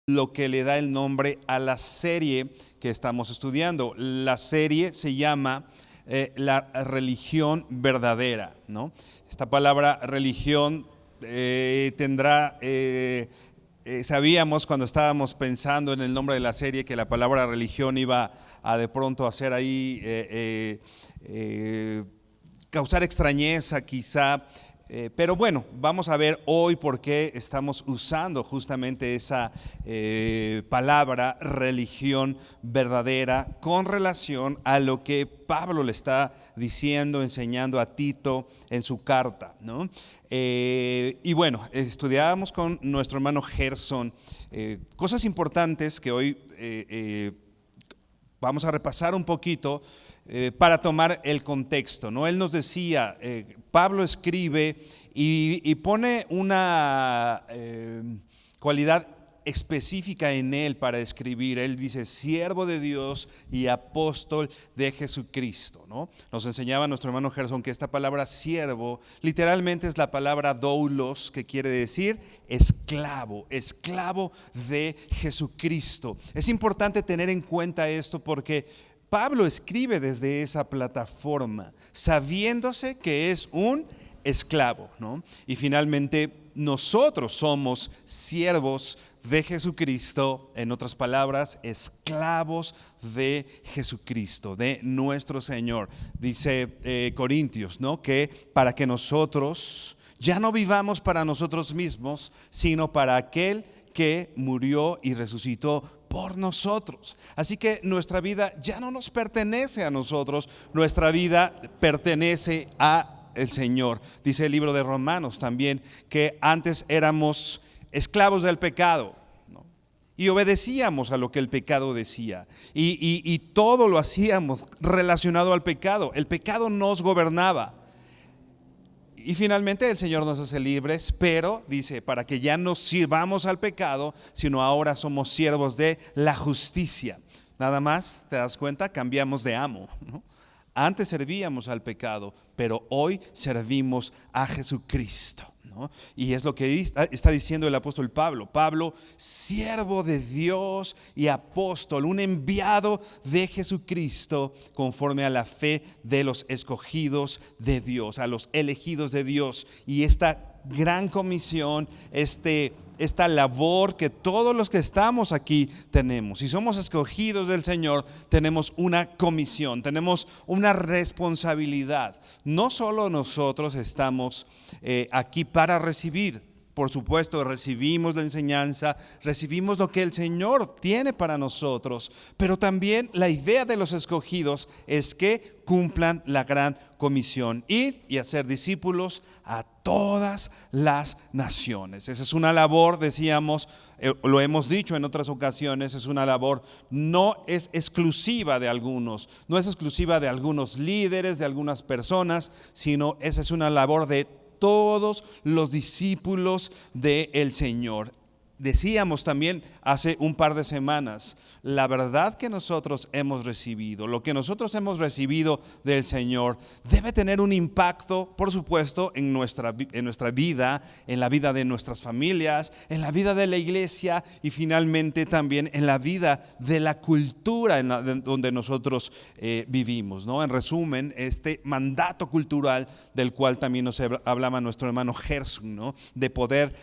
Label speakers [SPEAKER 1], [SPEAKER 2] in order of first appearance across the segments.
[SPEAKER 1] lo que le da el nombre a la serie que estamos estudiando. La serie se llama La religión verdadera, ¿no? Esta palabra religión sabíamos cuando estábamos pensando en el nombre de la serie que la palabra religión iba a de pronto hacer ahí causar extrañeza quizá. Pero bueno, vamos a ver hoy por qué estamos usando justamente esa palabra religión verdadera con relación a lo que Pablo le está diciendo, enseñando a Tito en su carta, ¿no? Y bueno, estudiábamos con nuestro hermano Gerson cosas importantes que hoy vamos a repasar un poquito. Para tomar el contexto, ¿no? Él nos decía, Pablo escribe y pone una cualidad específica en él para escribir. Él dice, siervo de Dios y apóstol de Jesucristo, ¿no? Nos enseñaba nuestro hermano Gerson que esta palabra siervo literalmente es la palabra doulos, que quiere decir esclavo, esclavo de Jesucristo. Es importante tener en cuenta esto porque Pablo escribe desde esa plataforma, sabiéndose que es un esclavo, ¿no? Y finalmente nosotros somos siervos de Jesucristo, en otras palabras, esclavos de Jesucristo, de nuestro Señor. Dice Corintios, ¿no? Que para que nosotros ya no vivamos para nosotros mismos, sino para aquel que murió y resucitó por nosotros. Así que nuestra vida ya no nos pertenece a nosotros, nuestra vida pertenece a el Señor. Dice el libro de Romanos también que antes éramos esclavos del pecado, ¿no? Y obedecíamos a lo que el pecado decía y todo lo hacíamos relacionado al pecado. El pecado nos gobernaba. Y finalmente el Señor nos hace libres, pero dice, para que ya no sirvamos al pecado, sino ahora somos siervos de la justicia. Nada más, ¿te das cuenta? Cambiamos de amo, ¿no? Antes servíamos al pecado, pero hoy servimos a Jesucristo, ¿no? Y es lo que está diciendo el apóstol Pablo. Pablo, siervo de Dios y apóstol, un enviado de Jesucristo conforme a la fe de los escogidos de Dios, a los elegidos de Dios. Y esta gran comisión, esta labor que todos los que estamos aquí tenemos, si somos escogidos del Señor, tenemos una comisión, tenemos una responsabilidad. No solo nosotros estamos aquí para recibir, por supuesto recibimos la enseñanza, recibimos lo que el Señor tiene para nosotros, pero también la idea de los escogidos es que cumplan la gran comisión, ir y hacer discípulos a todas las naciones. Esa es una labor, decíamos, lo hemos dicho en otras ocasiones, es una labor, no es exclusiva de algunos, no es exclusiva de algunos líderes, de algunas personas, sino esa es una labor de todos los discípulos del Señor. Decíamos también hace un par de semanas, la verdad que nosotros hemos recibido, lo que nosotros hemos recibido del Señor debe tener un impacto, por supuesto, en nuestra vida, en la vida de nuestras familias, en la vida de la iglesia y finalmente también en la vida de la cultura donde nosotros vivimos, ¿no? En resumen, este mandato cultural del cual también nos hablaba nuestro hermano Gerson, ¿no? De poder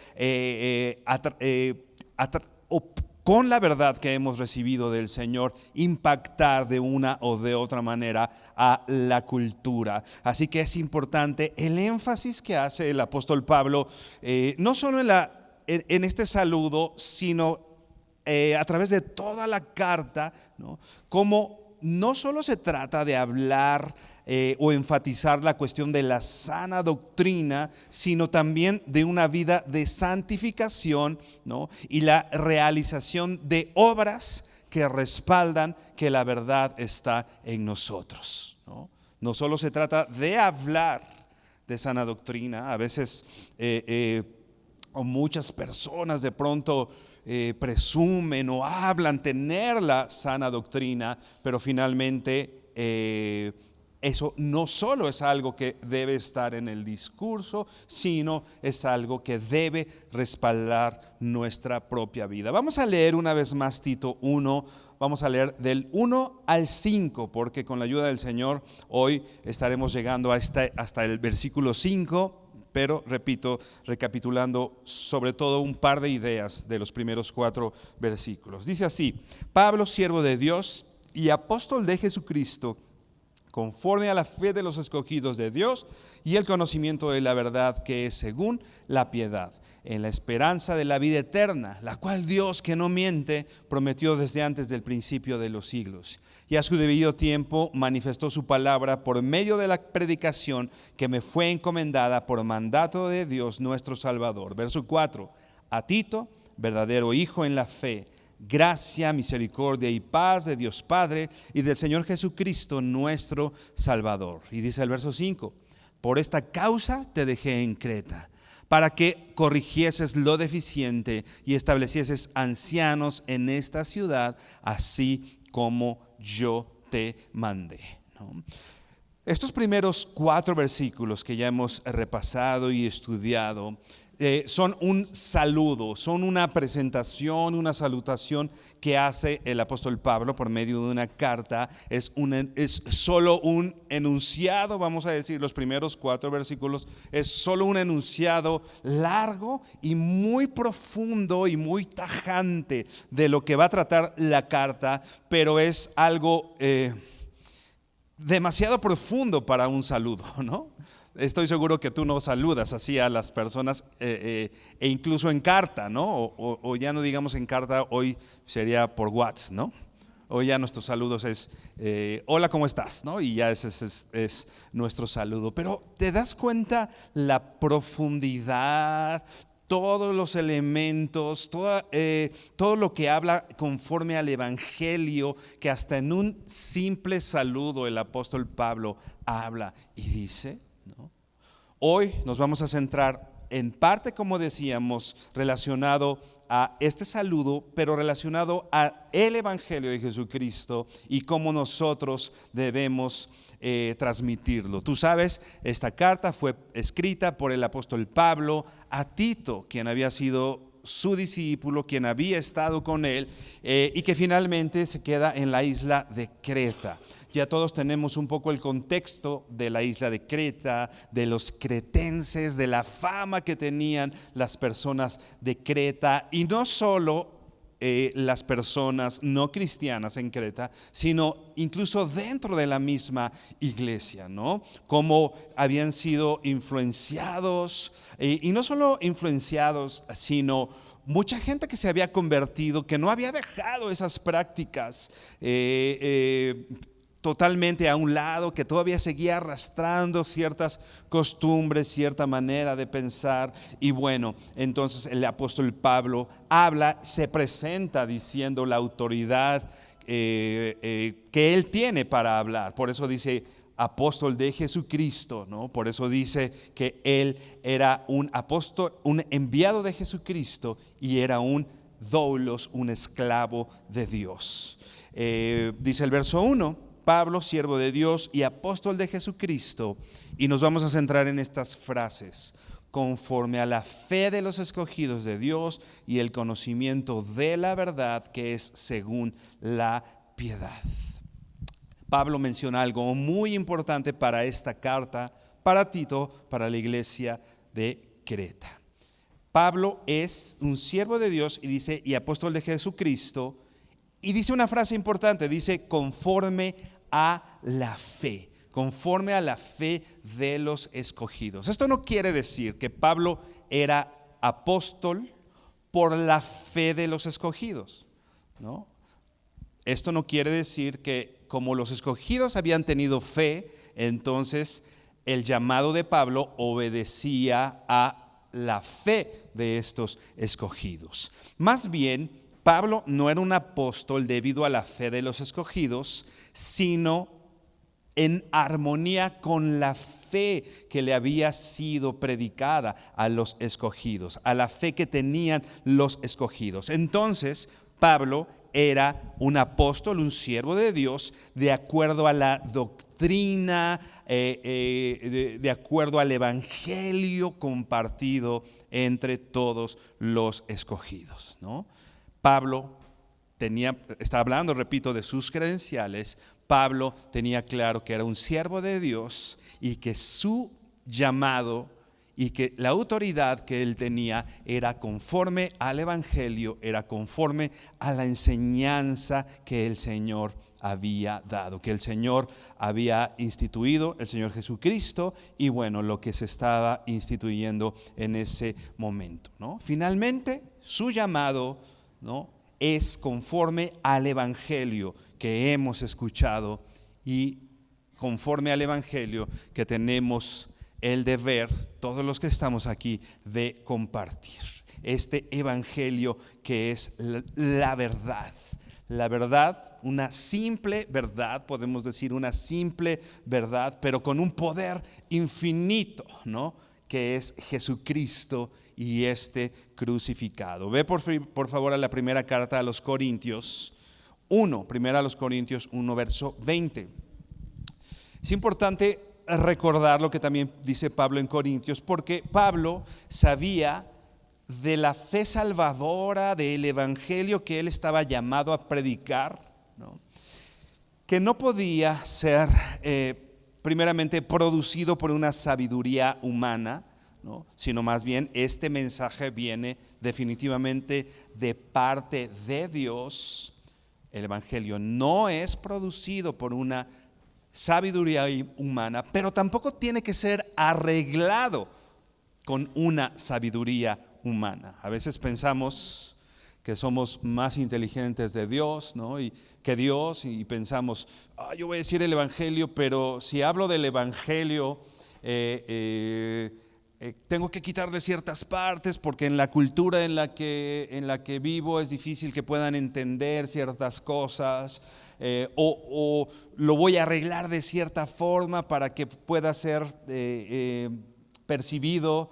[SPEAKER 1] con la verdad que hemos recibido del Señor, impactar de una o de otra manera a la cultura. Así que es importante el énfasis que hace el apóstol Pablo, no solo en este saludo, sino a través de toda la carta, ¿no? Como no solo se trata de hablar o enfatizar la cuestión de la sana doctrina, sino también de una vida de santificación, ¿no? Y la realización de obras que respaldan que la verdad está en nosotros, ¿no? No solo se trata de hablar de sana doctrina, a veces o muchas personas de pronto presumen o hablan tener la sana doctrina, pero finalmente eso no solo es algo que debe estar en el discurso, sino es algo que debe respaldar nuestra propia vida. Vamos a leer una vez más Tito 1, vamos a leer del 1 al 5, porque con la ayuda del Señor hoy estaremos llegando hasta el versículo 5. Pero repito, recapitulando sobre todo un par de ideas de los primeros 4 versículos. Dice así: Pablo, siervo de Dios y apóstol de Jesucristo, conforme a la fe de los escogidos de Dios y el conocimiento de la verdad que es según la piedad, en la esperanza de la vida eterna, la cual Dios, que no miente, prometió desde antes del principio de los siglos. Y a su debido tiempo manifestó su palabra por medio de la predicación que me fue encomendada por mandato de Dios nuestro Salvador. Verso 4: a Tito, verdadero hijo en la fe, gracia, misericordia y paz de Dios Padre y del Señor Jesucristo nuestro Salvador. Y dice el verso 5: por esta causa te dejé en Creta, para que corrigieses lo deficiente y establecieses ancianos en esta ciudad, así como yo te mandé. ¿No? Estos primeros 4 versículos que ya hemos repasado y estudiado son un saludo, son una presentación, una salutación que hace el apóstol Pablo por medio de una carta. Es solo un enunciado, vamos a decir, los primeros 4 versículos, es solo un enunciado largo y muy profundo y muy tajante de lo que va a tratar la carta, pero es algo demasiado profundo para un saludo, ¿no? Estoy seguro que tú no saludas así a las personas e incluso en carta, ¿no? O ya no digamos en carta, hoy sería por WhatsApp, ¿no? Hoy ya nuestros saludos es hola, ¿cómo estás? ¿No? Y ya ese es nuestro saludo. Pero ¿te das cuenta la profundidad? Todos los elementos, todo lo que habla conforme al Evangelio, que hasta en un simple saludo el apóstol Pablo habla y dice, ¿no? Hoy nos vamos a centrar en parte, como decíamos, relacionado a este saludo, pero relacionado a el Evangelio de Jesucristo y cómo nosotros debemos transmitirlo. Tú sabes, esta carta fue escrita por el apóstol Pablo a Tito, quien había sido su discípulo, quien había estado con él y que finalmente se queda en la isla de Creta. Ya todos tenemos un poco el contexto de la isla de Creta, de los cretenses, de la fama que tenían las personas de Creta, y no solo las personas no cristianas en Creta, sino incluso dentro de la misma iglesia, ¿no? Cómo habían sido influenciados, y no solo influenciados, sino mucha gente que se había convertido, que no había dejado esas prácticas totalmente a un lado, que todavía seguía arrastrando ciertas costumbres, cierta manera de pensar. Y bueno, entonces el apóstol Pablo habla, se presenta diciendo la autoridad que él tiene para hablar. Por eso dice apóstol de Jesucristo, ¿no? Por eso dice que él era un apóstol, un enviado de Jesucristo, y era un doulos, un esclavo de Dios. Dice el verso 1: Pablo, siervo de Dios y apóstol de Jesucristo, y nos vamos a centrar en estas frases: conforme a la fe de los escogidos de Dios y el conocimiento de la verdad que es según la piedad. Pablo menciona algo muy importante para esta carta, para Tito, para la iglesia de Creta. Pablo es un siervo de Dios y dice, y apóstol de Jesucristo, y dice una frase importante, dice conforme a la fe, conforme a la fe de los escogidos. Esto no quiere decir que Pablo era apóstol por la fe de los escogidos, ¿no? Esto no quiere decir que como los escogidos habían tenido fe, entonces el llamado de Pablo obedecía a la fe de estos escogidos. Más bien, Pablo no era un apóstol debido a la fe de los escogidos, sino en armonía con la fe que le había sido predicada a los escogidos, a la fe que tenían los escogidos. Entonces, Pablo era un apóstol, un siervo de Dios, de acuerdo a la doctrina, de acuerdo al evangelio compartido entre todos los escogidos, ¿no? Pablo está hablando, repito, de sus credenciales. Pablo tenía claro que era un siervo de Dios y que su llamado y que la autoridad que él tenía era conforme al evangelio, era conforme a la enseñanza que el Señor había dado, que el Señor había instituido, el Señor Jesucristo, y bueno, lo que se estaba instituyendo en ese momento, ¿no? Finalmente, su llamado, ¿no?, es conforme al evangelio que hemos escuchado y conforme al evangelio que tenemos el deber, todos los que estamos aquí, de compartir. Este evangelio que es la verdad. La verdad, una simple verdad, podemos decir una simple verdad, pero con un poder infinito, ¿no?, que es Jesucristo y este crucificado. Ve por favor a la primera carta a los Corintios 1, primera a los Corintios 1, verso 20. Es importante recordar lo que también dice Pablo en Corintios, porque Pablo sabía de la fe salvadora, del evangelio que él estaba llamado a predicar, ¿no?, que no podía ser primeramente producido por una sabiduría humana, ¿no?, sino más bien este mensaje viene definitivamente de parte de Dios. El evangelio no es producido por una sabiduría humana, pero tampoco tiene que ser arreglado con una sabiduría humana. A veces pensamos que somos más inteligentes de Dios, ¿no?, y pensamos, yo voy a decir el evangelio, pero si hablo del evangelio tengo que quitarle ciertas partes porque en la cultura en la que vivo es difícil que puedan entender ciertas cosas, o lo voy a arreglar de cierta forma para que pueda ser percibido,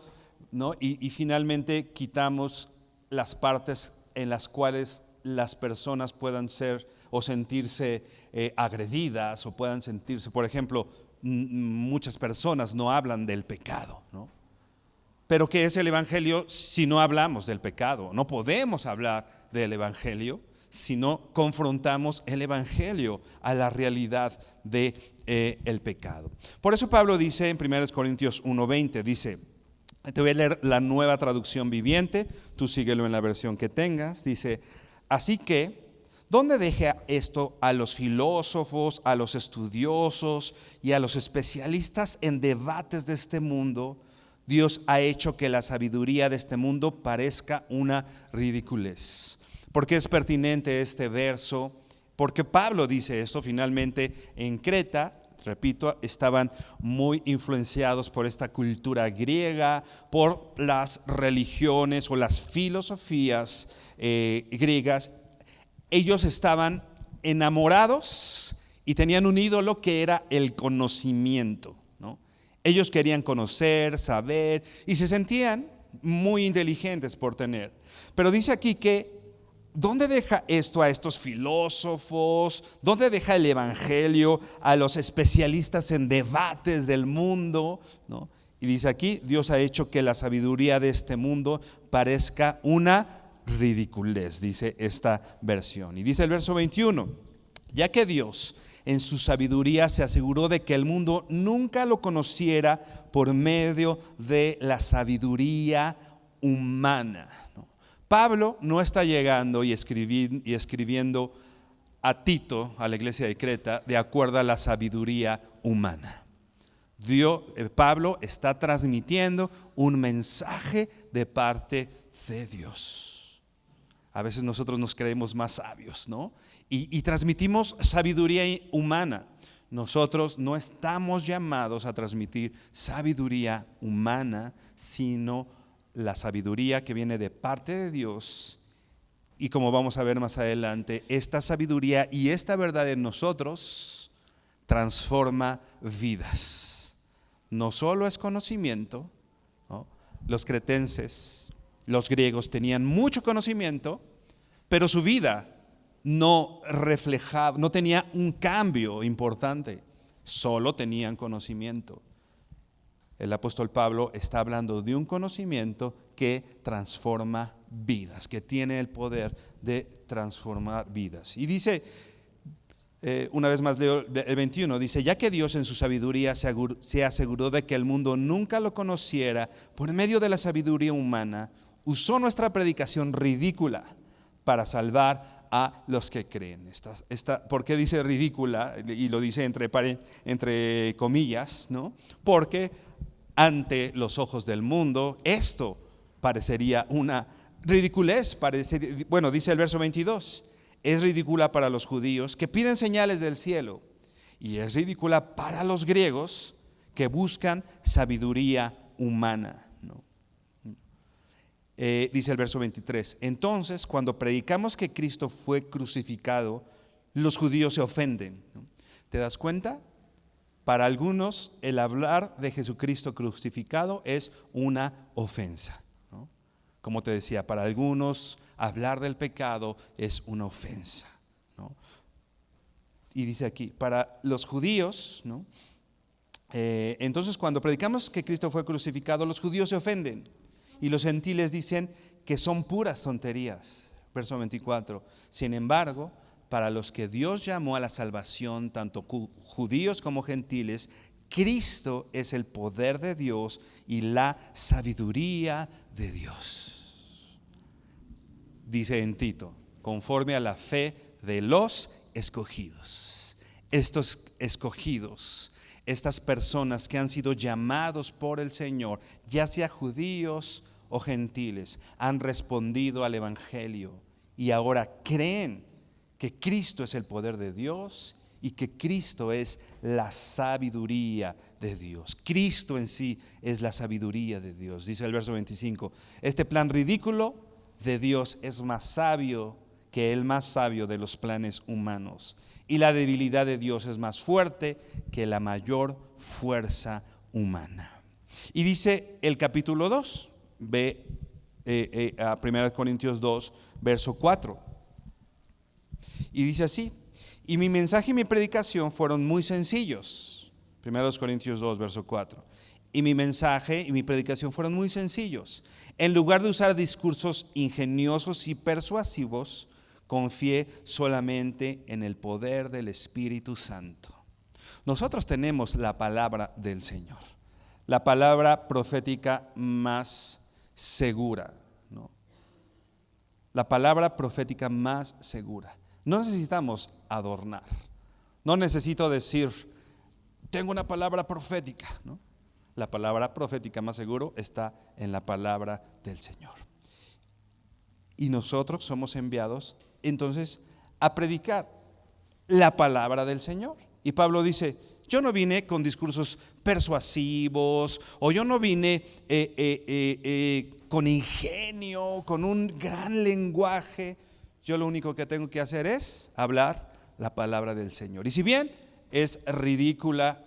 [SPEAKER 1] ¿no? Y finalmente quitamos las partes en las cuales las personas puedan ser o sentirse agredidas o puedan sentirse, por ejemplo, muchas personas no hablan del pecado, ¿no? Pero ¿qué es el evangelio si no hablamos del pecado? No podemos hablar del evangelio si no confrontamos el evangelio a la realidad de el pecado. Por eso Pablo dice en 1 Corintios 1:20, dice, te voy a leer la Nueva Traducción Viviente, tú síguelo en la versión que tengas, dice, así que, ¿dónde deja esto a los filósofos, a los estudiosos y a los especialistas en debates de este mundo? Dios ha hecho que la sabiduría de este mundo parezca una ridiculez. ¿Por qué es pertinente este verso? Porque Pablo dice esto finalmente en Creta. Repito, estaban muy influenciados por esta cultura griega, por las religiones o las filosofías griegas. Ellos estaban enamorados y tenían un ídolo que era el conocimiento, ¿no? Ellos querían conocer, saber y se sentían muy inteligentes por tener. Pero dice aquí que ¿dónde deja esto a estos filósofos? ¿Dónde deja el evangelio a los especialistas en debates del mundo, ¿no? Y dice aquí, Dios ha hecho que la sabiduría de este mundo parezca una ridiculez, dice esta versión. Y dice el verso 21, ya que Dios en su sabiduría se aseguró de que el mundo nunca lo conociera por medio de la sabiduría humana, ¿no? Pablo no está llegando y escribiendo a Tito, a la iglesia de Creta, de acuerdo a la sabiduría humana. Pablo está transmitiendo un mensaje de parte de Dios. A veces nosotros nos creemos más sabios, ¿no? Y transmitimos sabiduría humana. Nosotros no estamos llamados a transmitir sabiduría humana, sino la sabiduría que viene de parte de Dios. Y como vamos a ver más adelante, esta sabiduría y esta verdad en nosotros transforma vidas. No solo es conocimiento, ¿no? Los cretenses, los griegos tenían mucho conocimiento, pero su vida no reflejaba, no tenía un cambio importante, solo tenían conocimiento. El apóstol Pablo está hablando de un conocimiento que transforma vidas, que tiene el poder de transformar vidas. Y dice, una vez más leo el 21, dice: ya que Dios en su sabiduría se aseguró de que el mundo nunca lo conociera, por medio de la sabiduría humana, usó nuestra predicación ridícula para salvar a los que creen. ¿Por qué dice ridícula? Y lo dice entre comillas, ¿no? Porque ante los ojos del mundo esto parecería una ridiculez. Bueno, dice el verso 22, es ridícula para los judíos que piden señales del cielo, y es ridícula para los griegos que buscan sabiduría humana, ¿no? Dice el verso 23, entonces cuando predicamos que Cristo fue crucificado, los judíos se ofenden, ¿no? ¿Te das cuenta? Para algunos el hablar de Jesucristo crucificado es una ofensa, ¿no? Como te decía, para algunos hablar del pecado es una ofensa, ¿no? Y dice aquí, para los judíos, ¿no? Entonces cuando predicamos que Cristo fue crucificado, los judíos se ofenden y los gentiles dicen que son puras tonterías. Verso 24, sin embargo, para los que Dios llamó a la salvación, tanto judíos como gentiles, Cristo es el poder de Dios y la sabiduría de Dios. Dice en Tito, conforme a la fe de los escogidos. Estos escogidos, estas personas que han sido llamados por el Señor, ya sea judíos o gentiles, han respondido al Evangelio y ahora creen que Cristo es el poder de Dios y que Cristo es la sabiduría de Dios. Cristo en sí es la sabiduría de Dios. Dice el verso 25, este plan ridículo de Dios es más sabio que el más sabio de los planes humanos, y la debilidad de Dios es más fuerte que la mayor fuerza humana. Y dice el capítulo 2, ve a 1 Corintios 2, verso 4. Y dice así, y mi mensaje y mi predicación fueron muy sencillos. 1 Corintios 2, verso 4. Y mi mensaje y mi predicación fueron muy sencillos. En lugar de usar discursos ingeniosos y persuasivos, confié solamente en el poder del Espíritu Santo. Nosotros tenemos la palabra del Señor, la palabra profética más segura, ¿no? La palabra profética más segura. No necesitamos adornar. No necesito decir, tengo una palabra profética, ¿no? La palabra profética más seguro está en la palabra del Señor. Y nosotros somos enviados entonces a predicar la palabra del Señor. Y Pablo dice, yo no vine con discursos persuasivos, o yo no vine con ingenio, con un gran lenguaje. Yo lo único que tengo que hacer es hablar la palabra del Señor. Y si bien es ridícula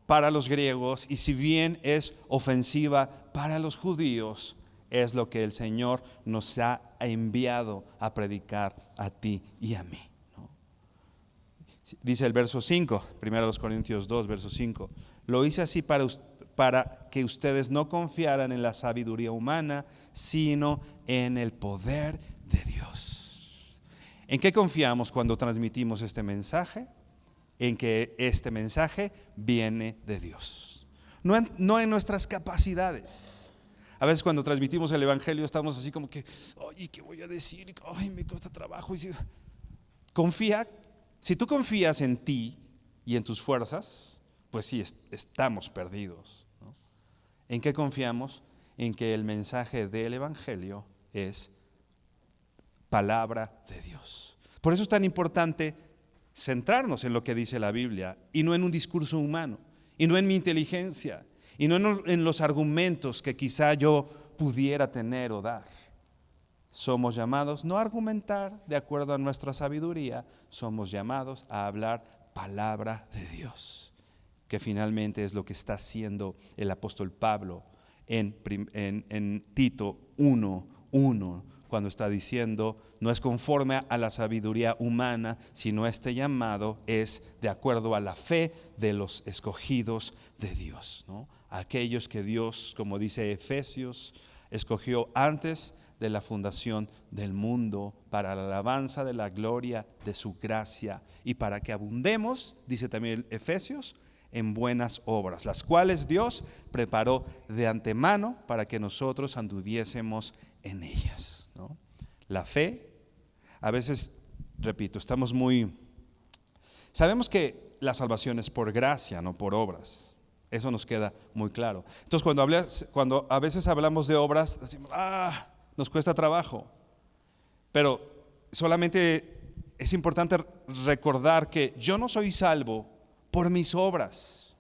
[SPEAKER 1] para los griegos, y si bien es ofensiva para los judíos, es lo que el Señor nos ha enviado a predicar a ti y a mí, ¿no? Dice el verso 5, 1 Corintios 2, verso 5, lo hice así para que ustedes no confiaran en la sabiduría humana, sino en el poder de Dios. ¿En qué confiamos cuando transmitimos este mensaje? En que este mensaje viene de Dios, no en nuestras capacidades. A veces cuando transmitimos el Evangelio estamos así como que, oye, ¿qué voy a decir? Ay, me cuesta trabajo. Confía, si tú confías en ti y en tus fuerzas, pues sí, estamos perdidos, ¿no? ¿En qué confiamos? En que el mensaje del Evangelio es palabra de Dios. Por eso es tan importante centrarnos en lo que dice la Biblia y no en un discurso humano, y no en mi inteligencia, y no en los argumentos que quizá yo pudiera tener o dar. Somos llamados no a argumentar de acuerdo a nuestra sabiduría, somos llamados a hablar palabra de Dios, que finalmente es lo que está haciendo el apóstol Pablo en Tito 1:1. cuando está diciendo, no es conforme a la sabiduría humana, sino este llamado es de acuerdo a la fe de los escogidos de Dios, ¿no? Aquellos que Dios, como dice Efesios, escogió antes de la fundación del mundo para la alabanza de la gloria de su gracia y para que abundemos, dice también Efesios, en buenas obras, las cuales Dios preparó de antemano para que nosotros anduviésemos en ellas, ¿no? La fe, a veces, repito, sabemos que la salvación es por gracia, no por obras. Eso nos queda muy claro. Entonces, cuando a veces hablamos de obras, decimos, nos cuesta trabajo. Pero solamente es importante recordar que yo no soy salvo por mis obras.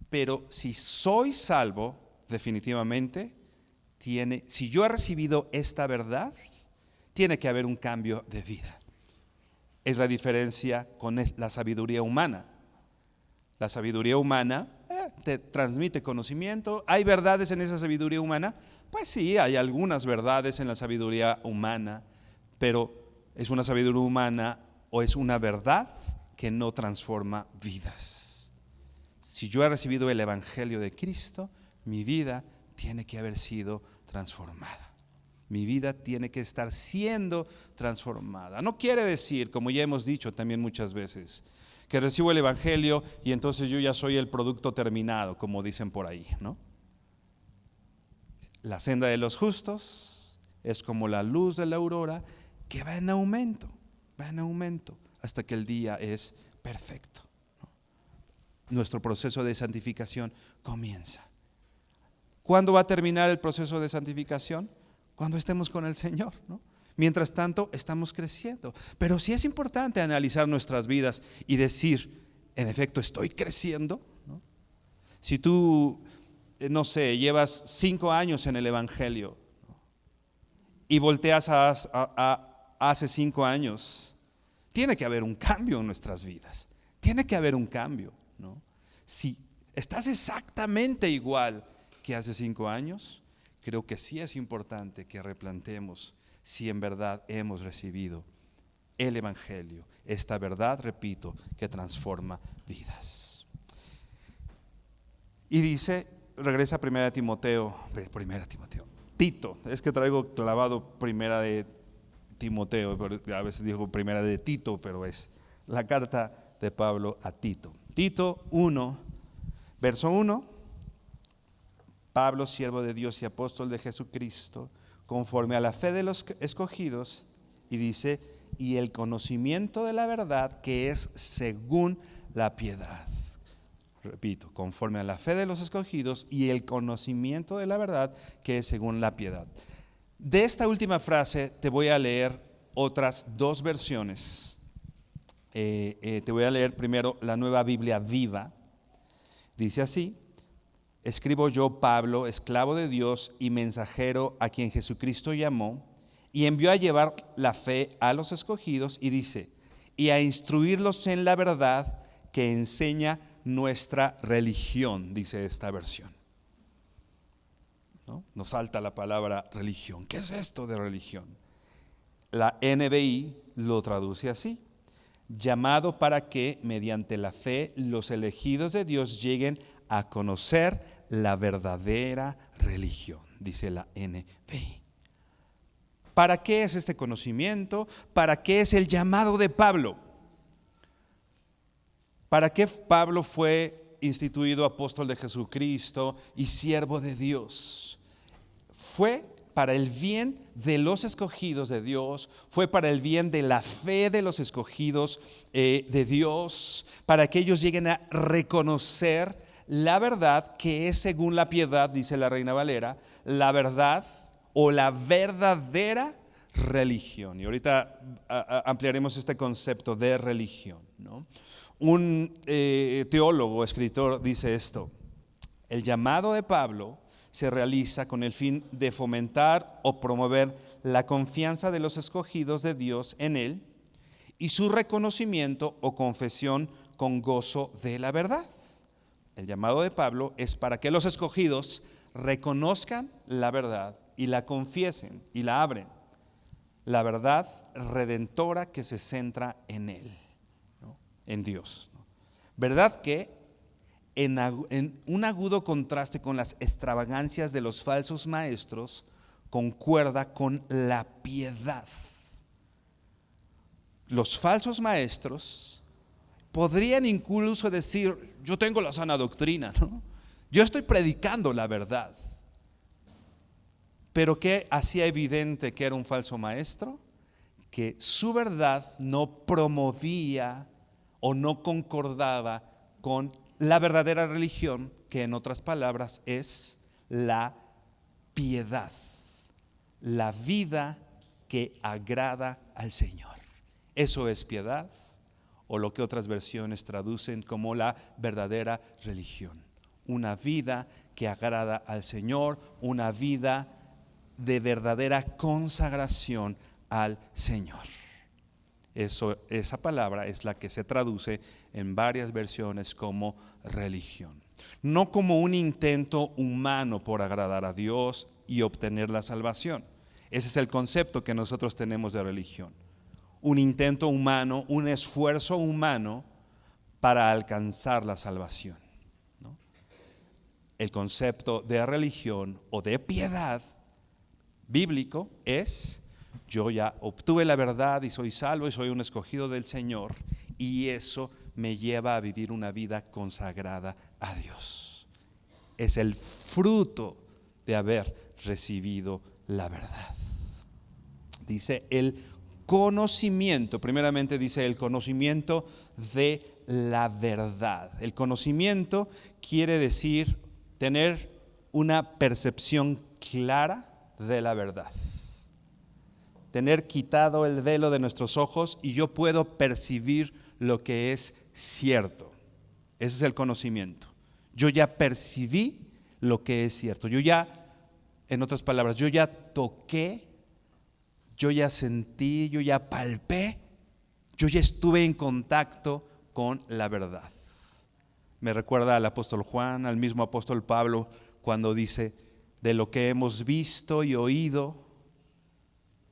[SPEAKER 1] Pero si soy salvo, definitivamente, si yo he recibido esta verdad, tiene que haber un cambio de vida. Es la diferencia con la sabiduría humana. La sabiduría humana te transmite conocimiento. ¿Hay verdades en esa sabiduría humana? Pues sí, hay algunas verdades en la sabiduría humana, pero es una sabiduría humana o es una verdad que no transforma vidas. Si yo he recibido el Evangelio de Cristo, mi vida tiene que haber sido transformada. Mi vida tiene que estar siendo transformada. No quiere decir, como ya hemos dicho también muchas veces, que recibo el Evangelio y entonces yo ya soy el producto terminado, como dicen por ahí, ¿no? La senda de los justos es como la luz de la aurora que va en aumento, hasta que el día es perfecto, ¿no? Nuestro proceso de santificación comienza. ¿Cuándo va a terminar el proceso de santificación? Cuando estemos con el Señor, ¿no? Mientras tanto, estamos creciendo. Pero sí es importante analizar nuestras vidas y decir, en efecto, ¿estoy creciendo?, ¿no? Si tú, no sé, llevas 5 años en el Evangelio, ¿no?, y volteas a hace 5 años, tiene que haber un cambio en nuestras vidas. Tiene que haber un cambio, ¿no? Si estás exactamente igual que hace 5 años, creo que sí es importante que replanteemos si en verdad hemos recibido el Evangelio, esta verdad, repito, que transforma vidas. Y dice, regresa a Tito, es que traigo clavado primera de Timoteo, a veces digo primera de Tito, pero es la carta de Pablo a Tito. Tito 1, verso 1. Pablo, siervo de Dios y apóstol de Jesucristo, conforme a la fe de los escogidos, y dice, y el conocimiento de la verdad que es según la piedad. Repito, conforme a la fe de los escogidos y el conocimiento de la verdad que es según la piedad. De esta última frase te voy a leer otras 2 versiones. Te voy a leer primero la Nueva Biblia Viva. Dice así: escribo yo, Pablo, esclavo de Dios y mensajero a quien Jesucristo llamó y envió a llevar la fe a los escogidos, y dice, y a instruirlos en la verdad que enseña nuestra religión, dice esta versión, ¿no? Nos salta la palabra religión. ¿Qué es esto de religión? La NBI lo traduce así: llamado para que mediante la fe los elegidos de Dios lleguen a conocer la verdadera religión, dice la NBI. ¿Para qué es este conocimiento? ¿Para qué es el llamado de Pablo? ¿Para qué Pablo fue instituido apóstol de Jesucristo y siervo de Dios? Fue para el bien de los escogidos de Dios, fue para el bien de la fe de los escogidos de Dios, para que ellos lleguen a reconocer la verdad que es según la piedad, dice la Reina Valera, la verdad o la verdadera religión. Y ahorita ampliaremos este concepto de religión, ¿no? Un teólogo, escritor, dice esto: el llamado de Pablo se realiza con el fin de fomentar o promover la confianza de los escogidos de Dios en él y su reconocimiento o confesión con gozo de la verdad. El llamado de Pablo es para que los escogidos reconozcan la verdad y la confiesen y la abren. la verdad redentora que se centra en Él, ¿no? En Dios, ¿no? Verdad que en un agudo contraste con las extravagancias de los falsos maestros, concuerda con la piedad. Los falsos maestros podrían incluso decir: yo tengo la sana doctrina, ¿no? Yo estoy predicando la verdad. Pero ¿qué hacía evidente que era un falso maestro? Que su verdad no promovía o no concordaba con la verdadera religión, que en otras palabras es la piedad, la vida que agrada al Señor. Eso es piedad, o lo que otras versiones traducen como la verdadera religión. Una vida que agrada al Señor, una vida de verdadera consagración al Señor. Esa palabra es la que se traduce en varias versiones como religión. No como un intento humano por agradar a Dios y obtener la salvación. Ese es el concepto que nosotros tenemos de religión. Un intento humano, un esfuerzo humano para alcanzar la salvación, ¿no? El concepto de religión o de piedad bíblico es: yo ya obtuve la verdad y soy salvo y soy un escogido del Señor, y eso me lleva a vivir una vida consagrada a Dios. Es el fruto de haber recibido la verdad. Dice el conocimiento, primeramente dice el conocimiento de la verdad. El conocimiento quiere decir tener una percepción clara de la verdad. Tener quitado el velo de nuestros ojos y yo puedo percibir lo que es cierto. Ese es el conocimiento. Yo ya percibí lo que es cierto. Yo ya, en otras palabras, yo ya toqué, yo ya sentí, yo ya palpé, yo ya estuve en contacto con la verdad. Me recuerda al apóstol Juan, al mismo apóstol Pablo, cuando dice: de lo que hemos visto y oído,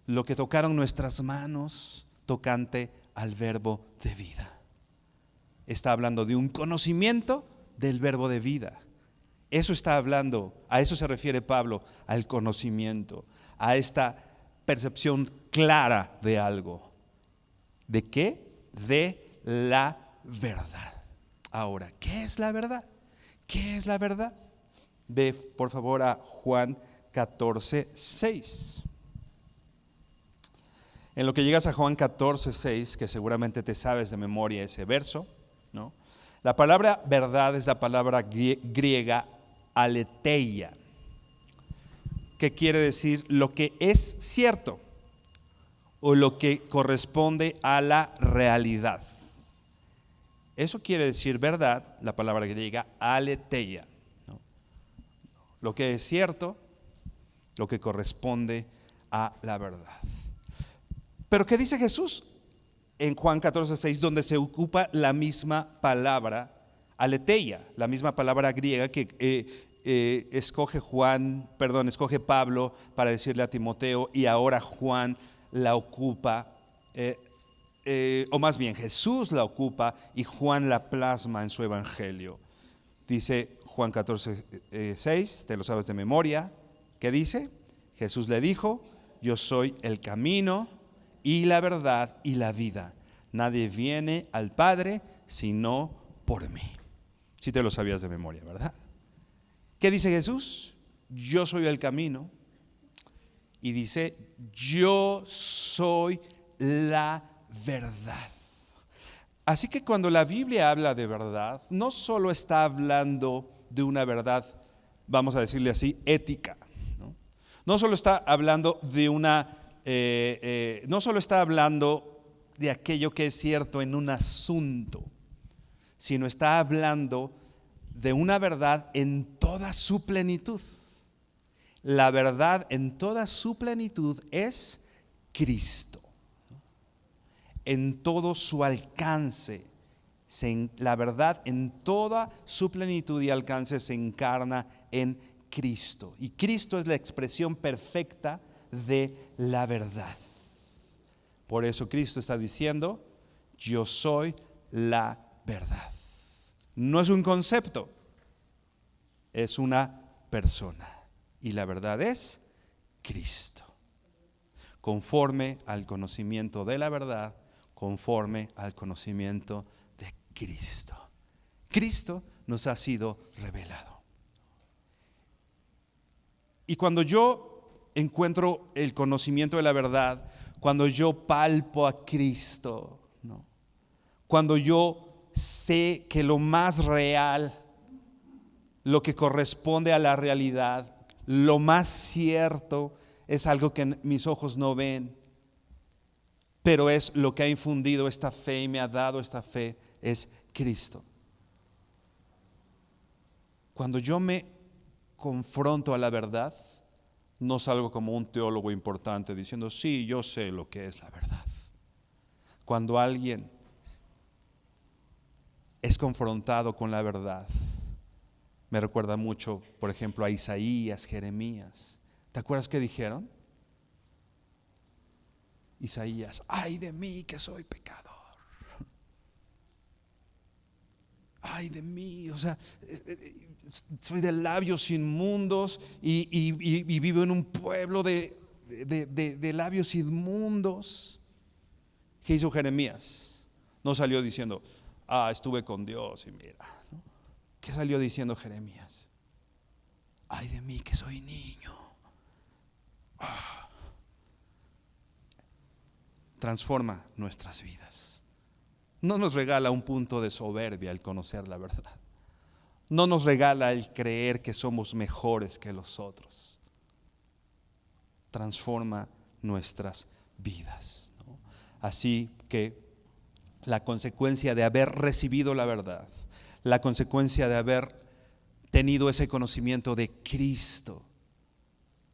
[SPEAKER 1] lo que tocaron nuestras manos tocante al verbo de vida. Está hablando de un conocimiento del verbo de vida. Eso está hablando, a eso se refiere Pablo, al conocimiento, a esta percepción clara de algo. ¿De qué? De la verdad. Ahora, ¿qué es la verdad? ¿Qué es la verdad? Ve por favor a Juan 14:6. En lo que llegas a Juan 14:6, que seguramente te sabes de memoria ese verso, ¿no? La palabra verdad es la palabra griega aletheia, que quiere decir lo que es cierto o lo que corresponde a la realidad. Eso quiere decir verdad, la palabra griega aletheia, ¿no? Lo que es cierto, lo que corresponde a la verdad. Pero ¿qué dice Jesús en Juan 14:6, donde se ocupa la misma palabra aletheia, la misma palabra griega que escoge Pablo para decirle a Timoteo, y ahora Juan la ocupa, o más bien Jesús la ocupa y Juan la plasma en su evangelio? Dice Juan 14:6, te lo sabes de memoria. ¿Qué dice? Jesús le dijo: yo soy el camino y la verdad y la vida. Nadie viene al Padre sino por mí. Si te lo sabías de memoria, ¿verdad? ¿Qué dice Jesús? Yo soy el camino. Y dice: yo soy la verdad. Así que cuando la Biblia habla de verdad, no solo está hablando de una verdad, vamos a decirle así, ética, ¿no? No solo está hablando de no solo está hablando de aquello que es cierto en un asunto, sino está hablando de una verdad en toda su plenitud. La verdad en toda su plenitud es Cristo. En todo su alcance, la verdad en toda su plenitud y alcance se encarna en Cristo. Y Cristo es la expresión perfecta de la verdad. Por eso Cristo está diciendo, yo soy la verdad. No es un concepto, es una persona. Y la verdad es Cristo. Conforme al conocimiento de la verdad, conforme al conocimiento de Cristo. Cristo nos ha sido revelado. Y cuando yo encuentro el conocimiento de la verdad, cuando yo palpo a Cristo, ¿no? Cuando yo sé que lo más real, lo que corresponde a la realidad, lo más cierto, es algo que mis ojos no ven, pero es lo que ha infundido esta fe y me ha dado esta fe, es Cristo. Cuando yo me confronto a la verdad, no salgo como un teólogo importante diciendo, sí, yo sé lo que es la verdad. Cuando alguien es confrontado con la verdad, me recuerda mucho, por ejemplo, a Isaías, Jeremías. ¿Te acuerdas qué dijeron? Isaías, ay de mí que soy pecador. Ay de mí, o sea, soy de labios inmundos y vivo en un pueblo de labios inmundos. ¿Qué hizo Jeremías? No salió diciendo, estuve con Dios y mira, ¿no? ¿Qué salió diciendo Jeremías? Ay de mí que soy niño. Transforma nuestras vidas. No nos regala un punto de soberbia el conocer la verdad. No nos regala el creer que somos mejores que los otros. Transforma nuestras vidas, ¿no? Así que la consecuencia de haber recibido la verdad, la consecuencia de haber tenido ese conocimiento de Cristo,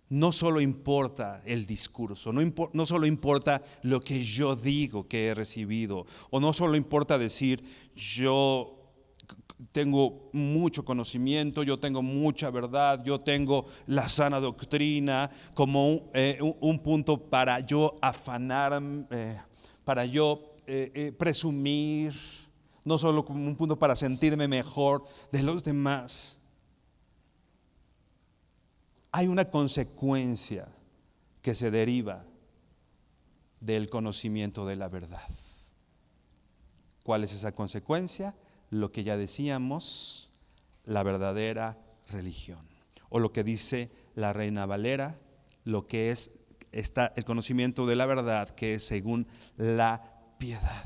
[SPEAKER 1] no solo importa el discurso, no solo importa lo que yo digo que he recibido, o no solo importa decir yo tengo mucho conocimiento, yo tengo mucha verdad, yo tengo la sana doctrina como un punto para yo afanar, para yo presumir, no solo como un punto para sentirme mejor de los demás. Hay una consecuencia que se deriva del conocimiento de la verdad. ¿Cuál es esa consecuencia? Lo que ya decíamos, la verdadera religión. O lo que dice la Reina Valera, lo que es el conocimiento de la verdad, que es según la piedad.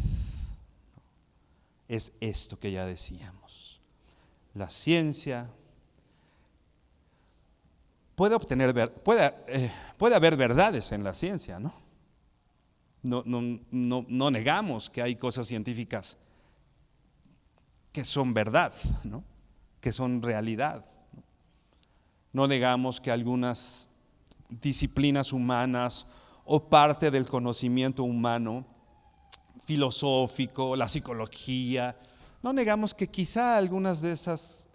[SPEAKER 1] Es esto que ya decíamos. La ciencia puede haber verdades en la ciencia, ¿no? No negamos que hay cosas científicas que son verdad, ¿no? Que son realidad. No negamos que algunas disciplinas humanas o parte del conocimiento humano, filosófico, la psicología, no negamos que quizá algunas de esas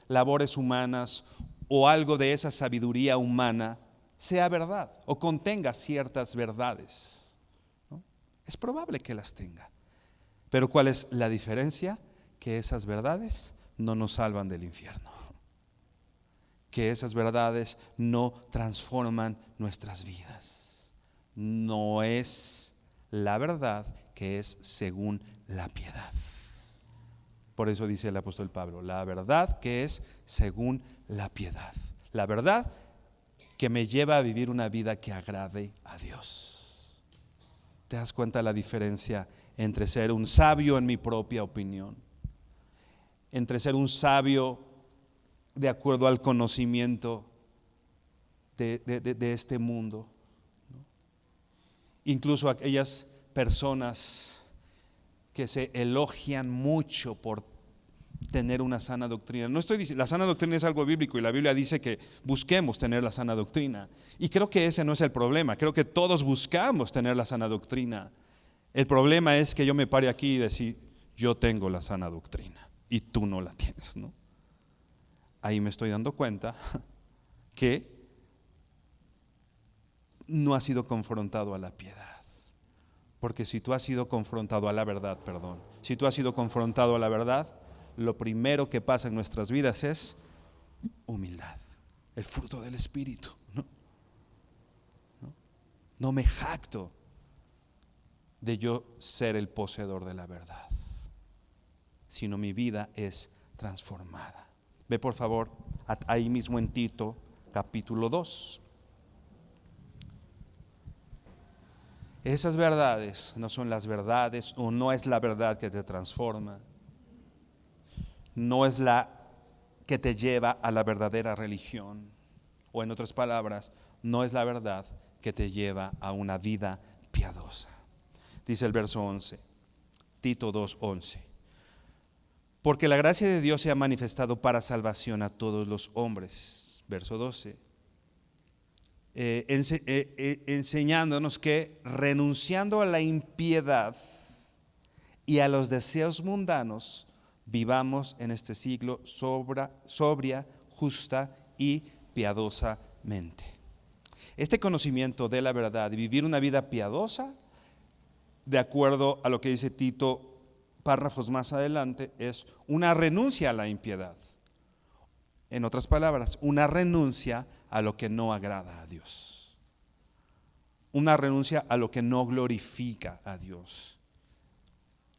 [SPEAKER 1] labores humanas o algo de esa sabiduría humana sea verdad o contenga ciertas verdades, ¿no? Es probable que las tenga. Pero ¿cuál es la diferencia? Que esas verdades no nos salvan del infierno. Que esas verdades no transforman nuestras vidas. No es la verdad que es según la piedad. Por eso dice el apóstol Pablo, la verdad que es según la piedad. La verdad que me lleva a vivir una vida que agrade a Dios. ¿Te das cuenta la diferencia entre ser un sabio en mi propia opinión, entre ser un sabio de acuerdo al conocimiento de este mundo, ¿no? Incluso aquellas personas que se elogian mucho por tener una sana doctrina. No estoy diciendo, la sana doctrina es algo bíblico y la Biblia dice que busquemos tener la sana doctrina. Y creo que ese no es el problema. Creo que todos buscamos tener la sana doctrina. El problema es que yo me pare aquí y decir, yo tengo la sana doctrina y tú no la tienes, ¿no? Ahí me estoy dando cuenta que no ha sido confrontado a la piedad. Porque si tú has sido confrontado a la verdad, si tú has sido confrontado a la verdad, lo primero que pasa en nuestras vidas es humildad, el fruto del Espíritu. No me jacto de yo ser el poseedor de la verdad, sino mi vida es transformada. Ve por favor ahí mismo en Tito capítulo 2. Esas verdades no son las verdades, o no es la verdad que te transforma, no es la que te lleva a la verdadera religión, o en otras palabras, no es la verdad que te lleva a una vida piadosa. Dice el verso 11, Tito 2:11. Porque la gracia de Dios se ha manifestado para salvación a todos los hombres. Verso 12. Enseñándonos que renunciando a la impiedad y a los deseos mundanos, vivamos en este siglo sobria, justa y piadosamente. Este conocimiento de la verdad y vivir una vida piadosa, de acuerdo a lo que dice Tito párrafos más adelante, es una renuncia a la impiedad. En otras palabras, una renuncia a lo que no agrada a Dios. Una renuncia a lo que no glorifica a Dios.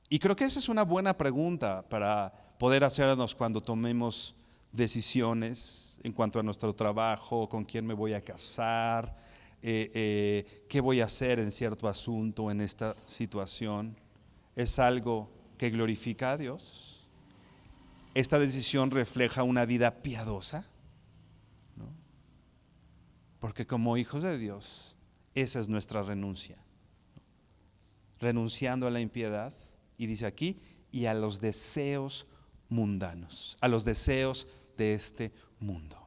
[SPEAKER 1] Y creo que esa es una buena pregunta para poder hacernos cuando tomemos decisiones en cuanto a nuestro trabajo, con quién me voy a casar, qué voy a hacer en cierto asunto, en esta situación. ¿Es algo que glorifica a Dios? ¿Esta decisión refleja una vida piadosa? ¿No? Porque como hijos de Dios, esa es nuestra renuncia. Renunciando a la impiedad, y dice aquí, y a los deseos mundanos, a los deseos de este mundo.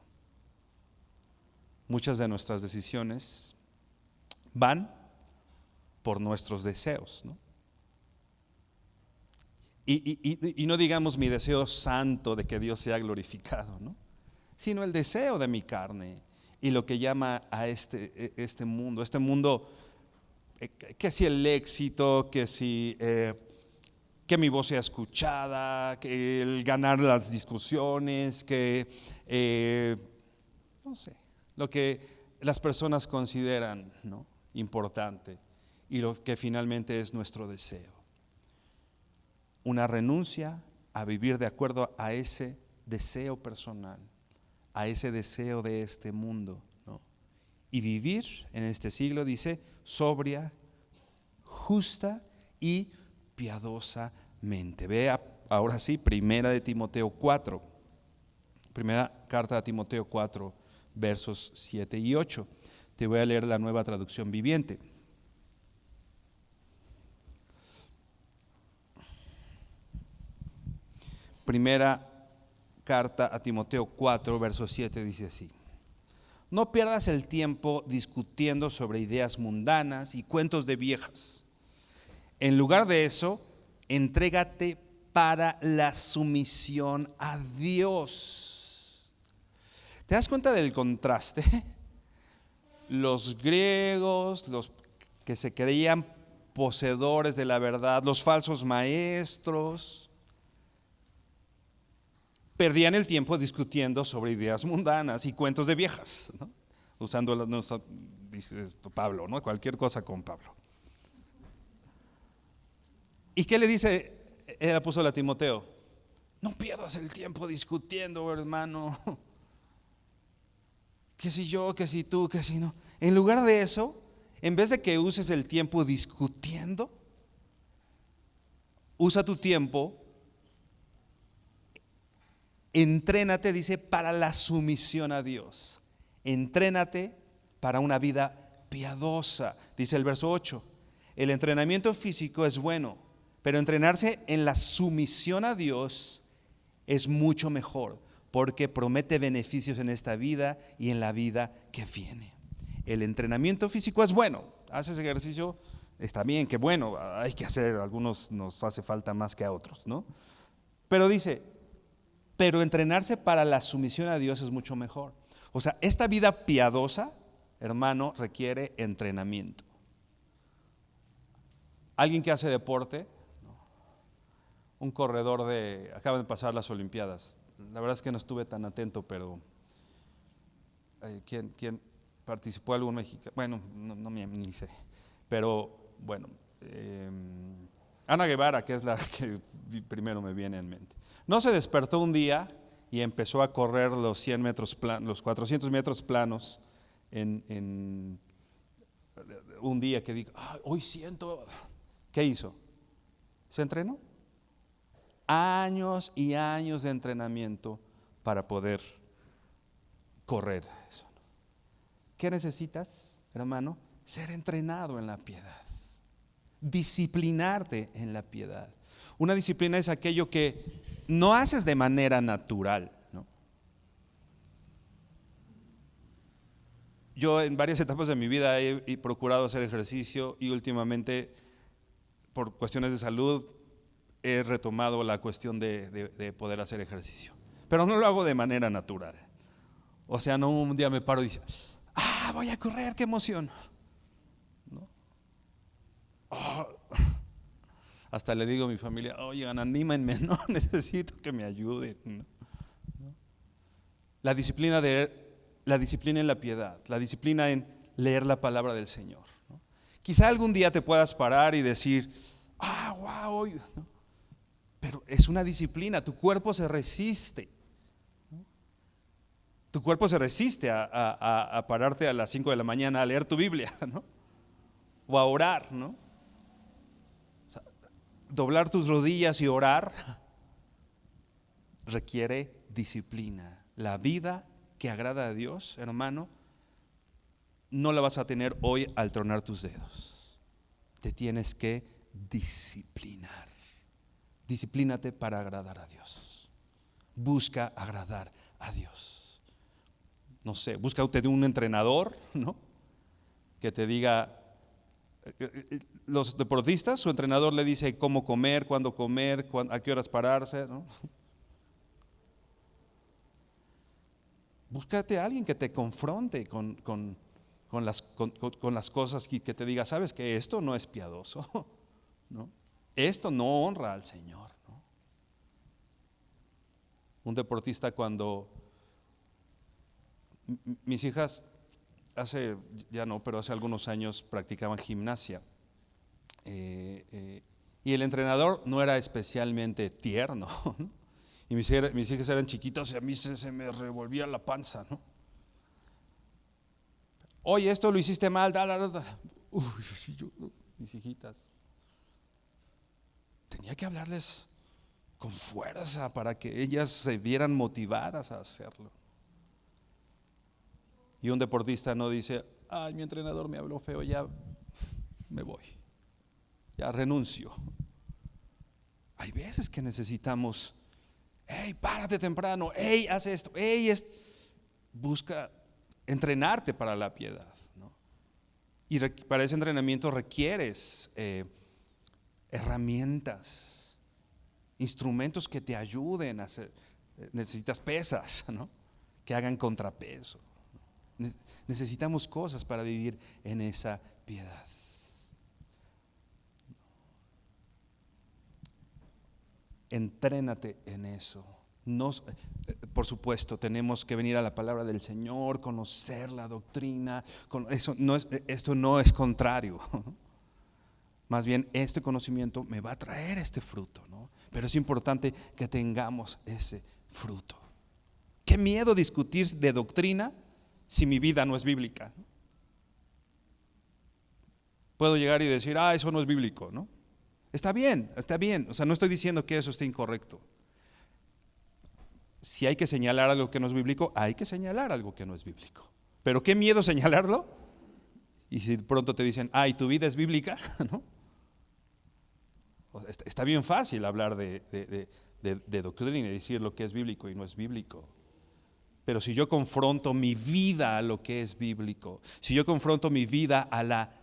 [SPEAKER 1] Muchas de nuestras decisiones van por nuestros deseos, ¿no? Y no digamos mi deseo santo de que Dios sea glorificado, ¿no? Sino el deseo de mi carne y lo que llama a este mundo, que si el éxito, que si que mi voz sea escuchada, que el ganar las discusiones, que no sé, lo que las personas consideran, ¿no?, importante, y lo que finalmente es nuestro deseo. Una renuncia a vivir de acuerdo a ese deseo personal, a ese deseo de este mundo, ¿no? Y vivir en este siglo, dice, sobria, justa y piadosamente. Vea ahora sí, primera de Timoteo 4, primera carta a Timoteo 4, versos 7 y 8. Te voy a leer la Nueva Traducción Viviente. Primera carta a Timoteo 4, verso 7 dice así: no pierdas el tiempo discutiendo sobre ideas mundanas y cuentos de viejas. En lugar de eso, entrégate para la sumisión a Dios. ¿Te das cuenta del contraste? Los griegos, los que se creían poseedores de la verdad, los falsos maestros, perdían el tiempo discutiendo sobre ideas mundanas y cuentos de viejas, ¿no? Usando Pablo, ¿no? Cualquier cosa con Pablo. ¿Y qué le dice el apóstol a Timoteo? No pierdas el tiempo discutiendo, hermano. Que si yo, que si tú, que si no. En lugar de eso, en vez de que uses el tiempo discutiendo, usa tu tiempo, entrénate, dice, para la sumisión a Dios. Entrénate para una vida piadosa. Dice el verso 8, el entrenamiento físico es bueno, pero entrenarse en la sumisión a Dios es mucho mejor, porque promete beneficios en esta vida y en la vida que viene. El entrenamiento físico es bueno. Haces ejercicio, está bien, qué bueno, hay que hacer, a algunos nos hace falta más que a otros, ¿no? Pero dice, pero entrenarse para la sumisión a Dios es mucho mejor. O sea, esta vida piadosa, hermano, requiere entrenamiento. Alguien que hace deporte, un corredor acaban de pasar las Olimpiadas. La verdad es que no estuve tan atento, pero ¿quién participó? ¿Algún mexicano? Bueno, ni sé. Pero bueno, Ana Guevara, que es la que primero me viene en mente. No se despertó un día y empezó a correr los 100 metros los 400 metros planos en un día que digo, hoy siento. ¿Qué hizo? ¿Se entrenó? Años y años de entrenamiento para poder correr eso. ¿Qué necesitas, hermano? Ser entrenado en la piedad. Disciplinarte en la piedad. Una disciplina es aquello que no haces de manera natural, ¿no? Yo en varias etapas de mi vida he procurado hacer ejercicio y últimamente, por cuestiones de salud, he retomado la cuestión de poder hacer ejercicio. Pero no lo hago de manera natural. O sea, no un día me paro y digo, voy a correr, qué emoción. ¿No? Hasta le digo a mi familia, oigan, anímenme, no necesito que me ayuden. ¿No? La disciplina en la piedad, la disciplina en leer la palabra del Señor, ¿no? Quizá algún día te puedas parar y decir, wow, ¿no? Pero es una disciplina, tu cuerpo se resiste. ¿No? Tu cuerpo se resiste a pararte a las 5 de la mañana a leer tu Biblia, ¿no? O a orar, ¿no? O sea, doblar tus rodillas y orar requiere disciplina. La vida que agrada a Dios, hermano, no la vas a tener hoy al tronar tus dedos. Te tienes que disciplinar. Disciplínate para agradar a Dios. Busca agradar a Dios. No sé, busca usted un entrenador, ¿no? Que te diga, los deportistas, su entrenador le dice cómo comer, cuándo comer, a qué horas pararse, ¿no? Búscate a alguien que te confronte con las cosas y que te diga, sabes que esto no es piadoso, ¿no? Esto no honra al Señor, ¿no? Un deportista, cuando mis hijas ya no, pero hace algunos años practicaban gimnasia, y el entrenador no era especialmente tierno, ¿no? Y mis hijas eran chiquitas y a mí se me revolvía la panza, ¿no? Oye, esto lo hiciste mal, Uy, mis hijitas. Tenía que hablarles con fuerza para que ellas se vieran motivadas a hacerlo. Y un deportista no dice, mi entrenador me habló feo, ya me voy, ya renuncio. Hay veces que necesitamos, párate temprano, haz esto, busca entrenarte para la piedad, ¿no? Y para ese entrenamiento requieres herramientas, instrumentos que te ayuden a hacer. Necesitas pesas, ¿no? Que hagan contrapeso. Necesitamos cosas para vivir en esa piedad. Entrénate en eso. Por supuesto, tenemos que venir a la palabra del Señor, conocer la doctrina. Esto no es contrario. Más bien, este conocimiento me va a traer este fruto, ¿no? Pero es importante que tengamos ese fruto. Qué miedo discutir de doctrina si mi vida no es bíblica. Puedo llegar y decir, eso no es bíblico, ¿no? Está bien. O sea, no estoy diciendo que eso esté incorrecto. Si hay que señalar algo que no es bíblico, hay que señalar algo que no es bíblico. Pero qué miedo señalarlo. Y si pronto te dicen, ¿y tu vida es bíblica? ¿No? Está bien fácil hablar de doctrina y decir lo que es bíblico y no es bíblico. Pero si yo confronto mi vida a lo que es bíblico, si yo confronto mi vida a la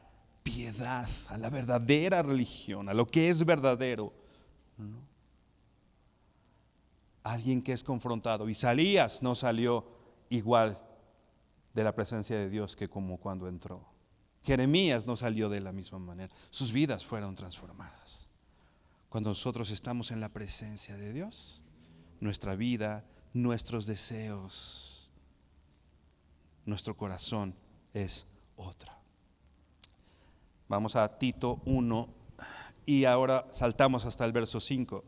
[SPEAKER 1] piedad, a la verdadera religión, a lo que es verdadero, ¿no? Alguien que es confrontado. Isaías no salió igual de la presencia de Dios que como cuando entró. Jeremías no salió de la misma manera. Sus vidas fueron transformadas. Cuando nosotros estamos en la presencia de Dios, nuestra vida, nuestros deseos, nuestro corazón es otra. Vamos a Tito 1 y ahora saltamos hasta el verso 5.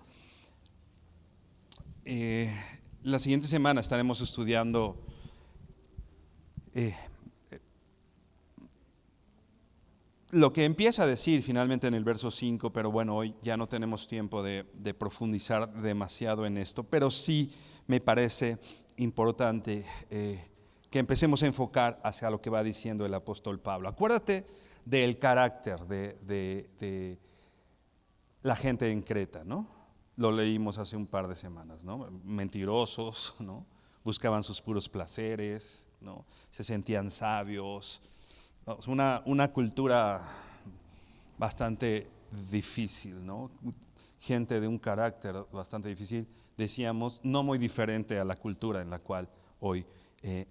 [SPEAKER 1] La siguiente semana estaremos estudiando lo que empieza a decir finalmente en el verso 5, pero bueno, hoy ya no tenemos tiempo de profundizar demasiado en esto, pero sí me parece importante que empecemos a enfocar hacia lo que va diciendo el apóstol Pablo. Acuérdate del carácter de la gente en Creta, ¿no? Lo leímos hace un par de semanas, ¿no? Mentirosos, ¿no? Buscaban sus puros placeres, ¿no? Se sentían sabios. No, es una cultura bastante difícil, ¿no? Gente de un carácter bastante difícil, decíamos, no muy diferente a la cultura en la cual hoy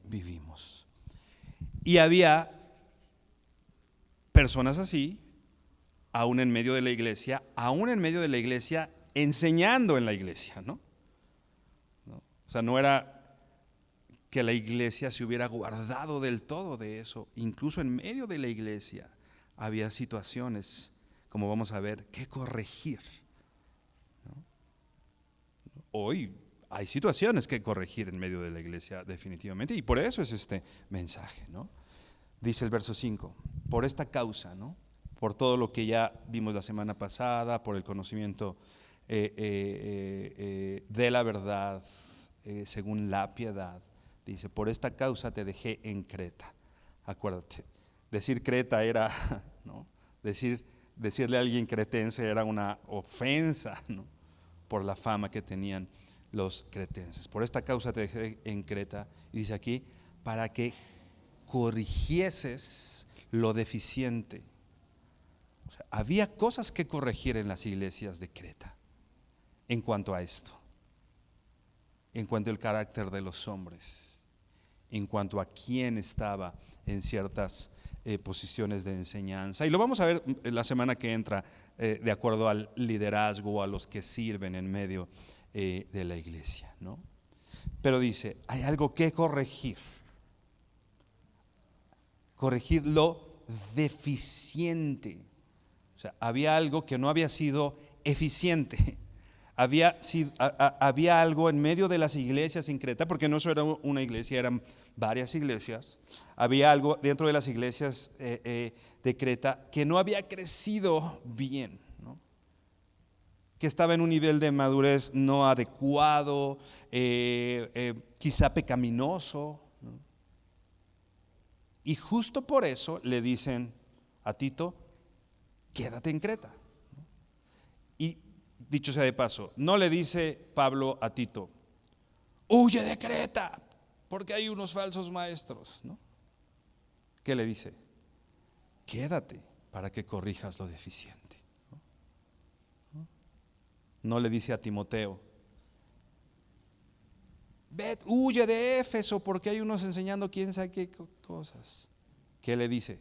[SPEAKER 1] vivimos. Y había personas así, aún en medio de la iglesia, enseñando en la iglesia, ¿no? O sea, no era que la iglesia se hubiera guardado del todo de eso. Incluso en medio de la iglesia había situaciones, como vamos a ver, que corregir, ¿no? Hoy hay situaciones que corregir en medio de la iglesia definitivamente, y por eso es este mensaje, ¿no? Dice el verso 5, por esta causa, ¿no? Por todo lo que ya vimos la semana pasada, por el conocimiento de la verdad, según la piedad. Dice, por esta causa te dejé en Creta. Acuérdate, decir Creta era, ¿no? Decirle a alguien cretense era una ofensa, ¿no? Por la fama que tenían los cretenses. Por esta causa te dejé en Creta. Y dice aquí, para que corrigieses lo deficiente. O sea, había cosas que corregir en las iglesias de Creta en cuanto a esto, en cuanto al carácter de los hombres, en cuanto a quién estaba en ciertas posiciones de enseñanza. Y lo vamos a ver la semana que entra, de acuerdo al liderazgo, a los que sirven en medio de la iglesia, ¿no? Pero dice, hay algo que corregir. Corregir lo deficiente. O sea, había algo que no había sido eficiente. Había algo en medio de las iglesias en Creta, porque no solo era una iglesia, eran varias iglesias. Había algo dentro de las iglesias de Creta que no había crecido bien, ¿no? Que estaba en un nivel de madurez no adecuado, quizá pecaminoso, ¿no? Y justo por eso le dicen a Tito, quédate en Creta. Y dicho sea de paso, no le dice Pablo a Tito, huye de Creta, porque hay unos falsos maestros, ¿no? ¿Qué le dice? Quédate para que corrijas lo deficiente. No le dice a Timoteo, huye de Éfeso, porque hay unos enseñando quién sabe qué cosas. ¿Qué le dice?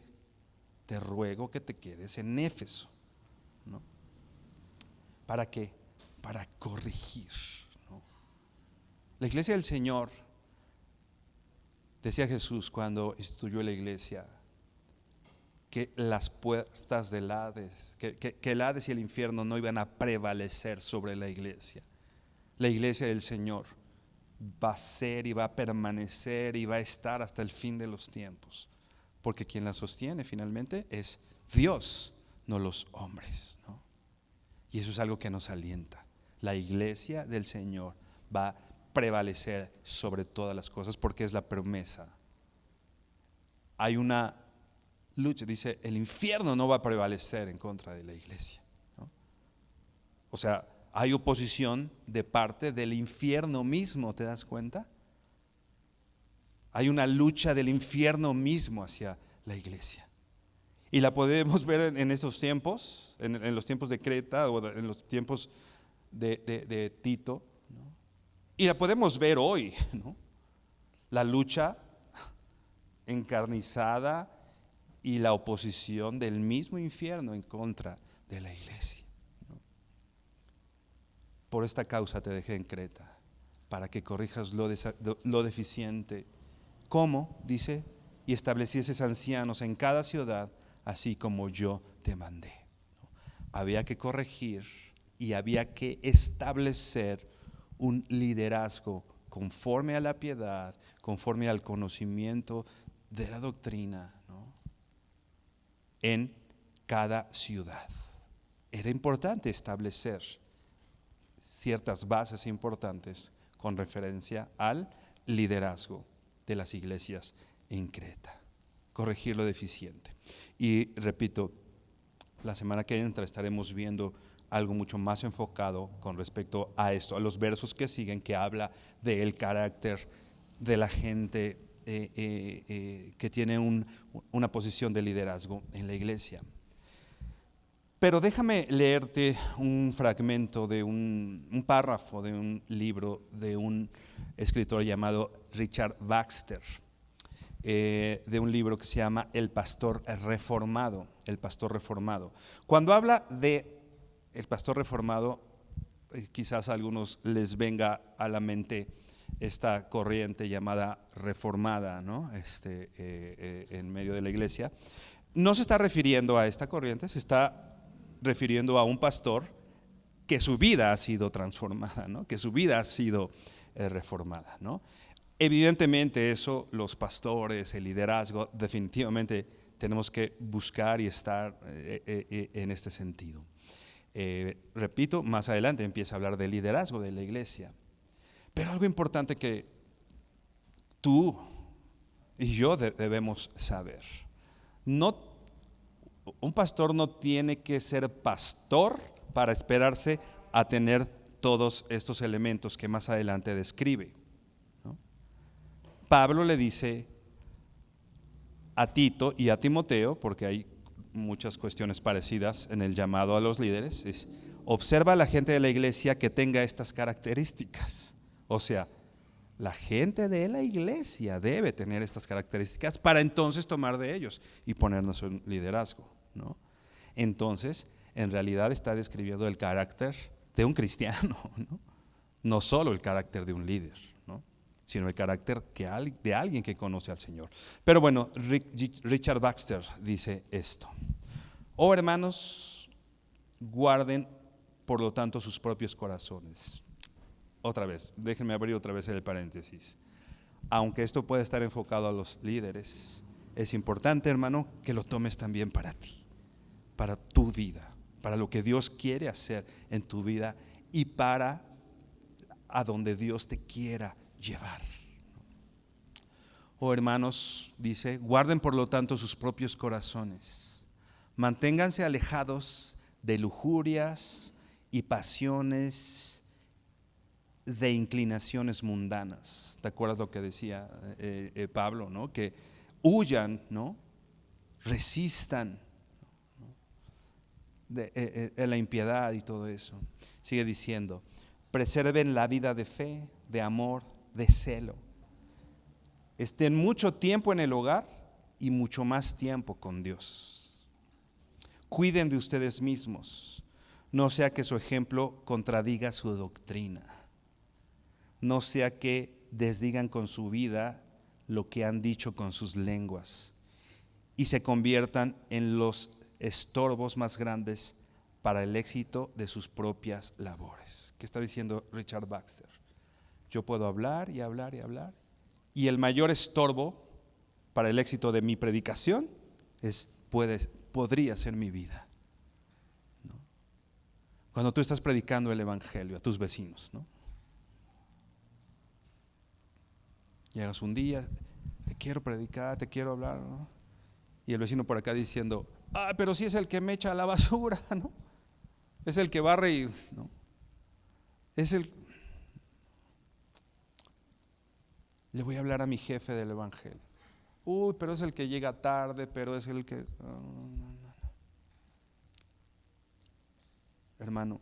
[SPEAKER 1] Te ruego que te quedes en Éfeso, ¿no? ¿Para qué? Para corregir, ¿no? La iglesia del Señor, decía Jesús cuando instituyó la iglesia, que las puertas del Hades, que el Hades y el infierno no iban a prevalecer sobre la iglesia. La iglesia del Señor va a ser y va a permanecer y va a estar hasta el fin de los tiempos, porque quien la sostiene finalmente es Dios, no los hombres, ¿no? Y eso es algo que nos alienta. La iglesia del Señor va a prevalecer sobre todas las cosas porque es la promesa. Hay una lucha, dice, el infierno no va a prevalecer en contra de la iglesia, ¿no? O sea, hay oposición de parte del infierno mismo, ¿te das cuenta? Hay una lucha del infierno mismo hacia la iglesia. Y la podemos ver en esos tiempos, en los tiempos de Creta o en los tiempos de Tito, ¿no? Y la podemos ver hoy, ¿no? La lucha encarnizada y la oposición del mismo infierno en contra de la iglesia. Por esta causa te dejé en Creta, para que corrijas lo deficiente. ¿Cómo? Dice, y establecieses ancianos en cada ciudad, así como yo te mandé. Había que corregir y había que establecer un liderazgo conforme a la piedad, conforme al conocimiento de la doctrina, ¿no? En cada ciudad. Era importante establecer ciertas bases importantes con referencia al liderazgo de las iglesias en Creta, corregir lo deficiente. Y repito, la semana que entra estaremos viendo algo mucho más enfocado con respecto a esto, a los versos que siguen, que habla del carácter de la gente que tiene una posición de liderazgo en la iglesia. Pero déjame leerte un fragmento de un párrafo de un libro de un escritor llamado Richard Baxter, de un libro que se llama El Pastor Reformado. El Pastor Reformado. Cuando habla de el Pastor Reformado, quizás a algunos les venga a la mente esta corriente llamada reformada, ¿no? En medio de la iglesia. No se está refiriendo a esta corriente, se está refiriendo a un pastor que su vida ha sido transformada, ¿no? Que su vida ha sido reformada, ¿no? Evidentemente eso, los pastores, el liderazgo, definitivamente tenemos que buscar y estar en este sentido. Repito, más adelante empieza a hablar del liderazgo de la iglesia. Pero algo importante que tú y yo debemos saber: un pastor no tiene que ser pastor para esperarse a tener todos estos elementos que más adelante describe, ¿no? Pablo le dice a Tito y a Timoteo, porque hay muchas cuestiones parecidas en el llamado a los líderes, observa a la gente de la iglesia que tenga estas características. O sea, la gente de la iglesia debe tener estas características para entonces tomar de ellos y ponernos en liderazgo, ¿no? Entonces, en realidad está describiendo el carácter de un cristiano, ¿no? No solo el carácter de un líder, ¿no? Sino el carácter de alguien que conoce al Señor. Pero bueno, Richard Baxter dice esto: oh hermanos, guarden por lo tanto sus propios corazones. Otra vez, déjenme abrir otra vez el paréntesis. Aunque esto puede estar enfocado a los líderes, es importante, hermano, que lo tomes también para ti, para tu vida, para lo que Dios quiere hacer en tu vida y para a donde Dios te quiera llevar. Oh hermanos, dice, guarden por lo tanto sus propios corazones, manténganse alejados de lujurias y pasiones, de inclinaciones mundanas. ¿Te acuerdas lo que decía Pablo, ¿no? Que huyan, ¿no? Resistan, ¿no? de la impiedad y todo eso. Sigue diciendo, preserven la vida de fe, de amor, de celo. Estén mucho tiempo en el hogar y mucho más tiempo con Dios. Cuiden de ustedes mismos, no sea que su ejemplo contradiga su doctrina. No sea que desdigan con su vida lo que han dicho con sus lenguas y se conviertan en los estorbos más grandes para el éxito de sus propias labores. ¿Qué está diciendo Richard Baxter? Yo puedo hablar y hablar y hablar, y el mayor estorbo para el éxito de mi predicación podría ser mi vida, ¿no? Cuando tú estás predicando el evangelio a tus vecinos, ¿no? Llegas un día, te quiero predicar, te quiero hablar, ¿no? Y el vecino por acá diciendo, pero si es el que me echa la basura, ¿no? Es el que barre y, ¿no? Le voy a hablar a mi jefe del evangelio. Pero es el que llega tarde, pero es el que... No. Hermano,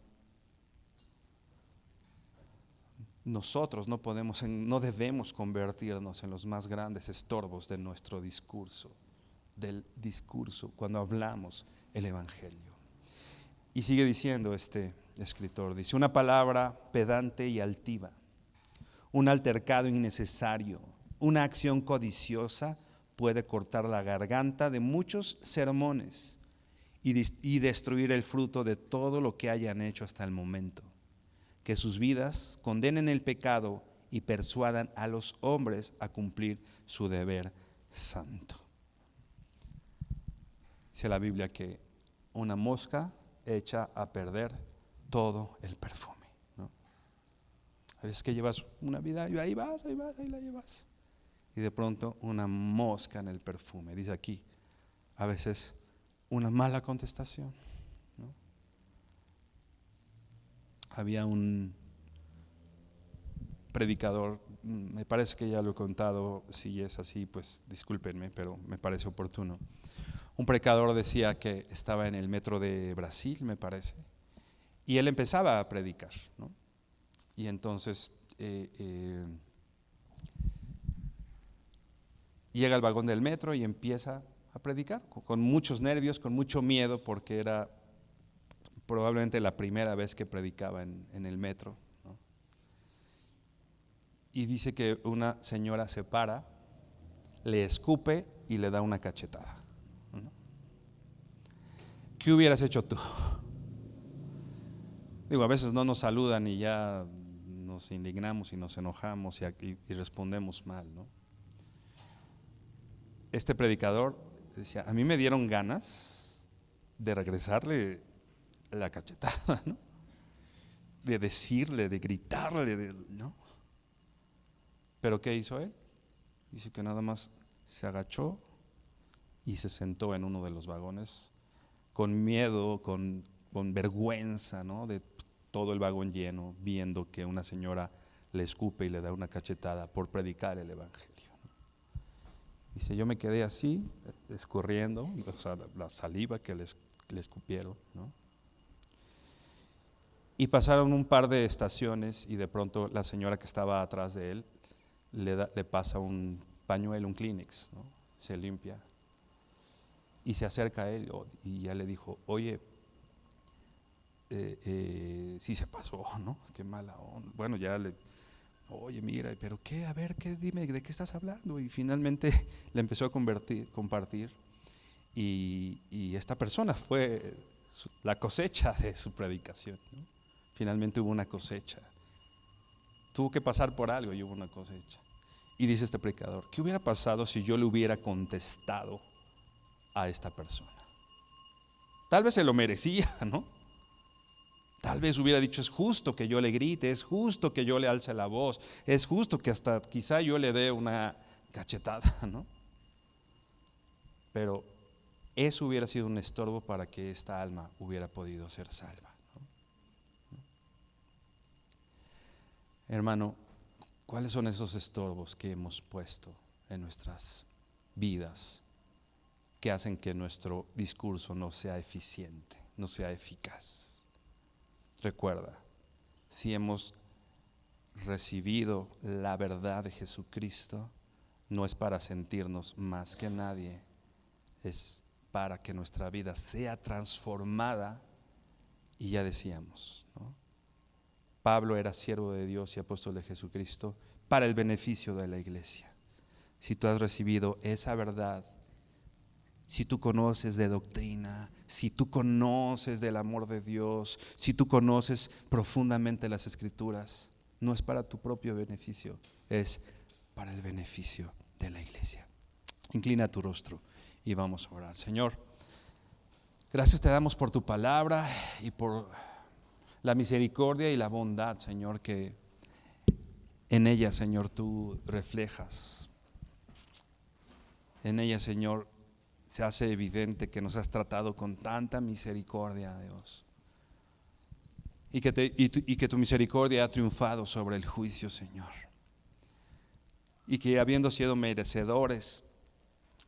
[SPEAKER 1] nosotros no debemos convertirnos en los más grandes estorbos de nuestro discurso. del discurso cuando hablamos el evangelio. Y sigue diciendo este escritor, dice: una palabra pedante y altiva, un altercado innecesario, una acción codiciosa puede cortar la garganta de muchos sermones y destruir el fruto de todo lo que hayan hecho hasta el momento. Que sus vidas condenen el pecado y persuadan a los hombres a cumplir su deber santo. Dice la Biblia que una mosca echa a perder todo el perfume, ¿no? A veces que llevas una vida y ahí la llevas. Y de pronto una mosca en el perfume. Dice aquí, a veces una mala contestación, ¿no? Había un predicador, me parece que ya lo he contado, si es así pues discúlpenme, pero me parece oportuno. Un predicador decía que estaba en el metro de Brasil, me parece, y él empezaba a predicar, ¿no? Y entonces llega al vagón del metro y empieza a predicar con muchos nervios, con mucho miedo, porque era probablemente la primera vez que predicaba en el metro, ¿no? Y dice que una señora se para, le escupe y le da una cachetada, ¿no? ¿Qué hubieras hecho tú? Digo, a veces no nos saludan y ya nos indignamos y nos enojamos y respondemos mal, ¿no? Este predicador decía, a mí me dieron ganas de regresarle la cachetada, ¿no? De decirle, de gritarle, ¿no? Pero ¿qué hizo él? Dice que nada más se agachó y se sentó en uno de los vagones con miedo, con vergüenza, ¿no? De todo el vagón lleno, viendo que una señora le escupe y le da una cachetada por predicar el evangelio, ¿no? Dice, yo me quedé así, escurriendo, o sea, la saliva que le escupieron, ¿no? Y pasaron un par de estaciones y de pronto la señora que estaba atrás de él le pasa un pañuelo, un Kleenex, ¿no? Se limpia y se acerca a él y ya le dijo, oye, sí se pasó, ¿no? Qué mala onda. Bueno, ya oye, mira, pero qué, a ver, qué, dime, ¿de qué estás hablando? Y finalmente le empezó a compartir y esta persona fue la cosecha de su predicación, ¿no? Finalmente hubo una cosecha. Tuvo que pasar por algo y hubo una cosecha. Y dice este predicador, ¿qué hubiera pasado si yo le hubiera contestado a esta persona? Tal vez se lo merecía, ¿no? Tal vez hubiera dicho, es justo que yo le grite, es justo que yo le alce la voz, es justo que hasta quizá yo le dé una cachetada, ¿no? Pero eso hubiera sido un estorbo para que esta alma hubiera podido ser salva, ¿no? Hermano, ¿cuáles son esos estorbos que hemos puesto en nuestras vidas que hacen que nuestro discurso no sea eficiente, no sea eficaz? Recuerda, si hemos recibido la verdad de Jesucristo, no es para sentirnos más que nadie, es para que nuestra vida sea transformada. Y ya decíamos, ¿no? Pablo era siervo de Dios y apóstol de Jesucristo para el beneficio de la iglesia. Si tú has recibido esa verdad, si tú conoces de doctrina, si tú conoces del amor de Dios, si tú conoces profundamente las Escrituras, no es para tu propio beneficio, es para el beneficio de la iglesia. Inclina tu rostro y vamos a orar. Señor, gracias te damos por tu palabra y por la misericordia y la bondad, Señor, que en ella, Señor, tú reflejas. En ella, Señor, se hace evidente que nos has tratado con tanta misericordia, Dios. Y que tu misericordia ha triunfado sobre el juicio, Señor. Y que habiendo sido merecedores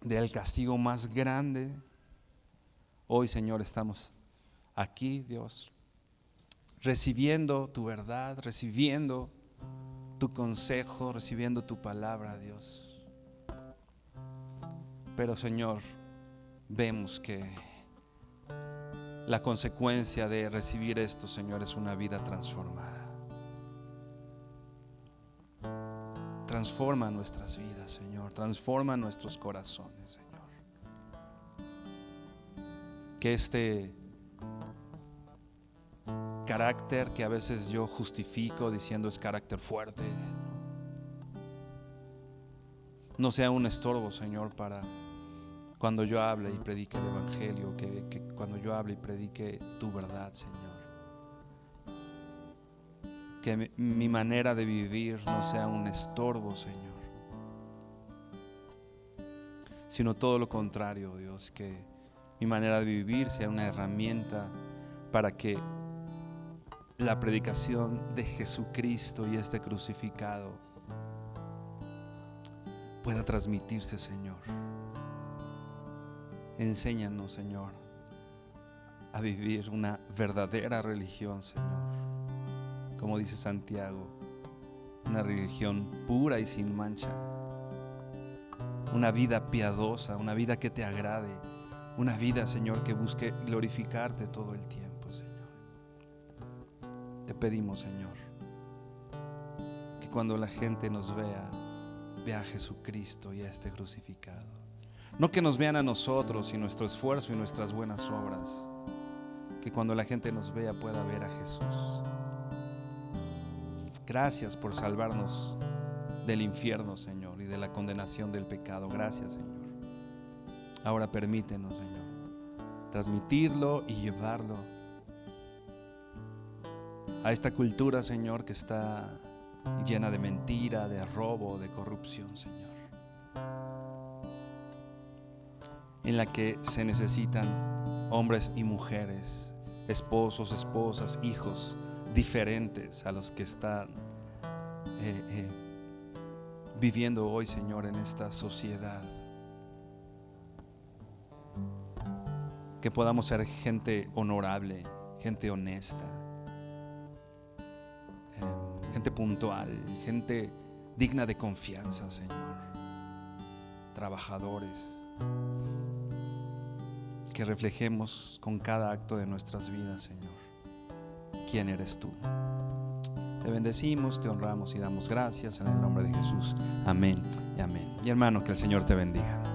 [SPEAKER 1] del castigo más grande, hoy, Señor, estamos aquí, Dios, recibiendo tu verdad, recibiendo tu consejo, recibiendo tu palabra, Dios. Pero, Señor, vemos que la consecuencia de recibir esto, Señor, es una vida transformada. Transforma nuestras vidas, Señor. Transforma nuestros corazones, Señor. Que este carácter que a veces yo justifico diciendo es carácter fuerte, no sea un estorbo, Señor, para cuando yo hable y predique el Evangelio, que cuando yo hable y predique tu verdad, Señor. Que mi manera de vivir no sea un estorbo, Señor, sino todo lo contrario, Dios, que mi manera de vivir sea una herramienta para que la predicación de Jesucristo y este crucificado pueda transmitirse, Señor. Enséñanos, Señor, a vivir una verdadera religión, Señor. Como dice Santiago, una religión pura y sin mancha. Una vida piadosa, una vida que te agrade. Una vida, Señor, que busque glorificarte todo el tiempo, Señor. Te pedimos, Señor, que cuando la gente nos vea, vea a Jesucristo y a este crucificado. No que nos vean a nosotros y nuestro esfuerzo y nuestras buenas obras. Que cuando la gente nos vea pueda ver a Jesús. Gracias por salvarnos del infierno, Señor, y de la condenación del pecado. Gracias, Señor. Ahora permítenos, Señor, transmitirlo y llevarlo a esta cultura, Señor, que está llena de mentira, de robo, de corrupción, Señor, en la que se necesitan hombres y mujeres, esposos, esposas, hijos diferentes a los que están viviendo hoy, Señor, en esta sociedad. Que podamos ser gente honorable, gente honesta, gente puntual, gente digna de confianza, Señor. Trabajadores. Que reflejemos con cada acto de nuestras vidas, Señor, quién eres tú. Te bendecimos, te honramos y damos gracias en el nombre de Jesús. Amén y amén. Y hermano, que el Señor te bendiga.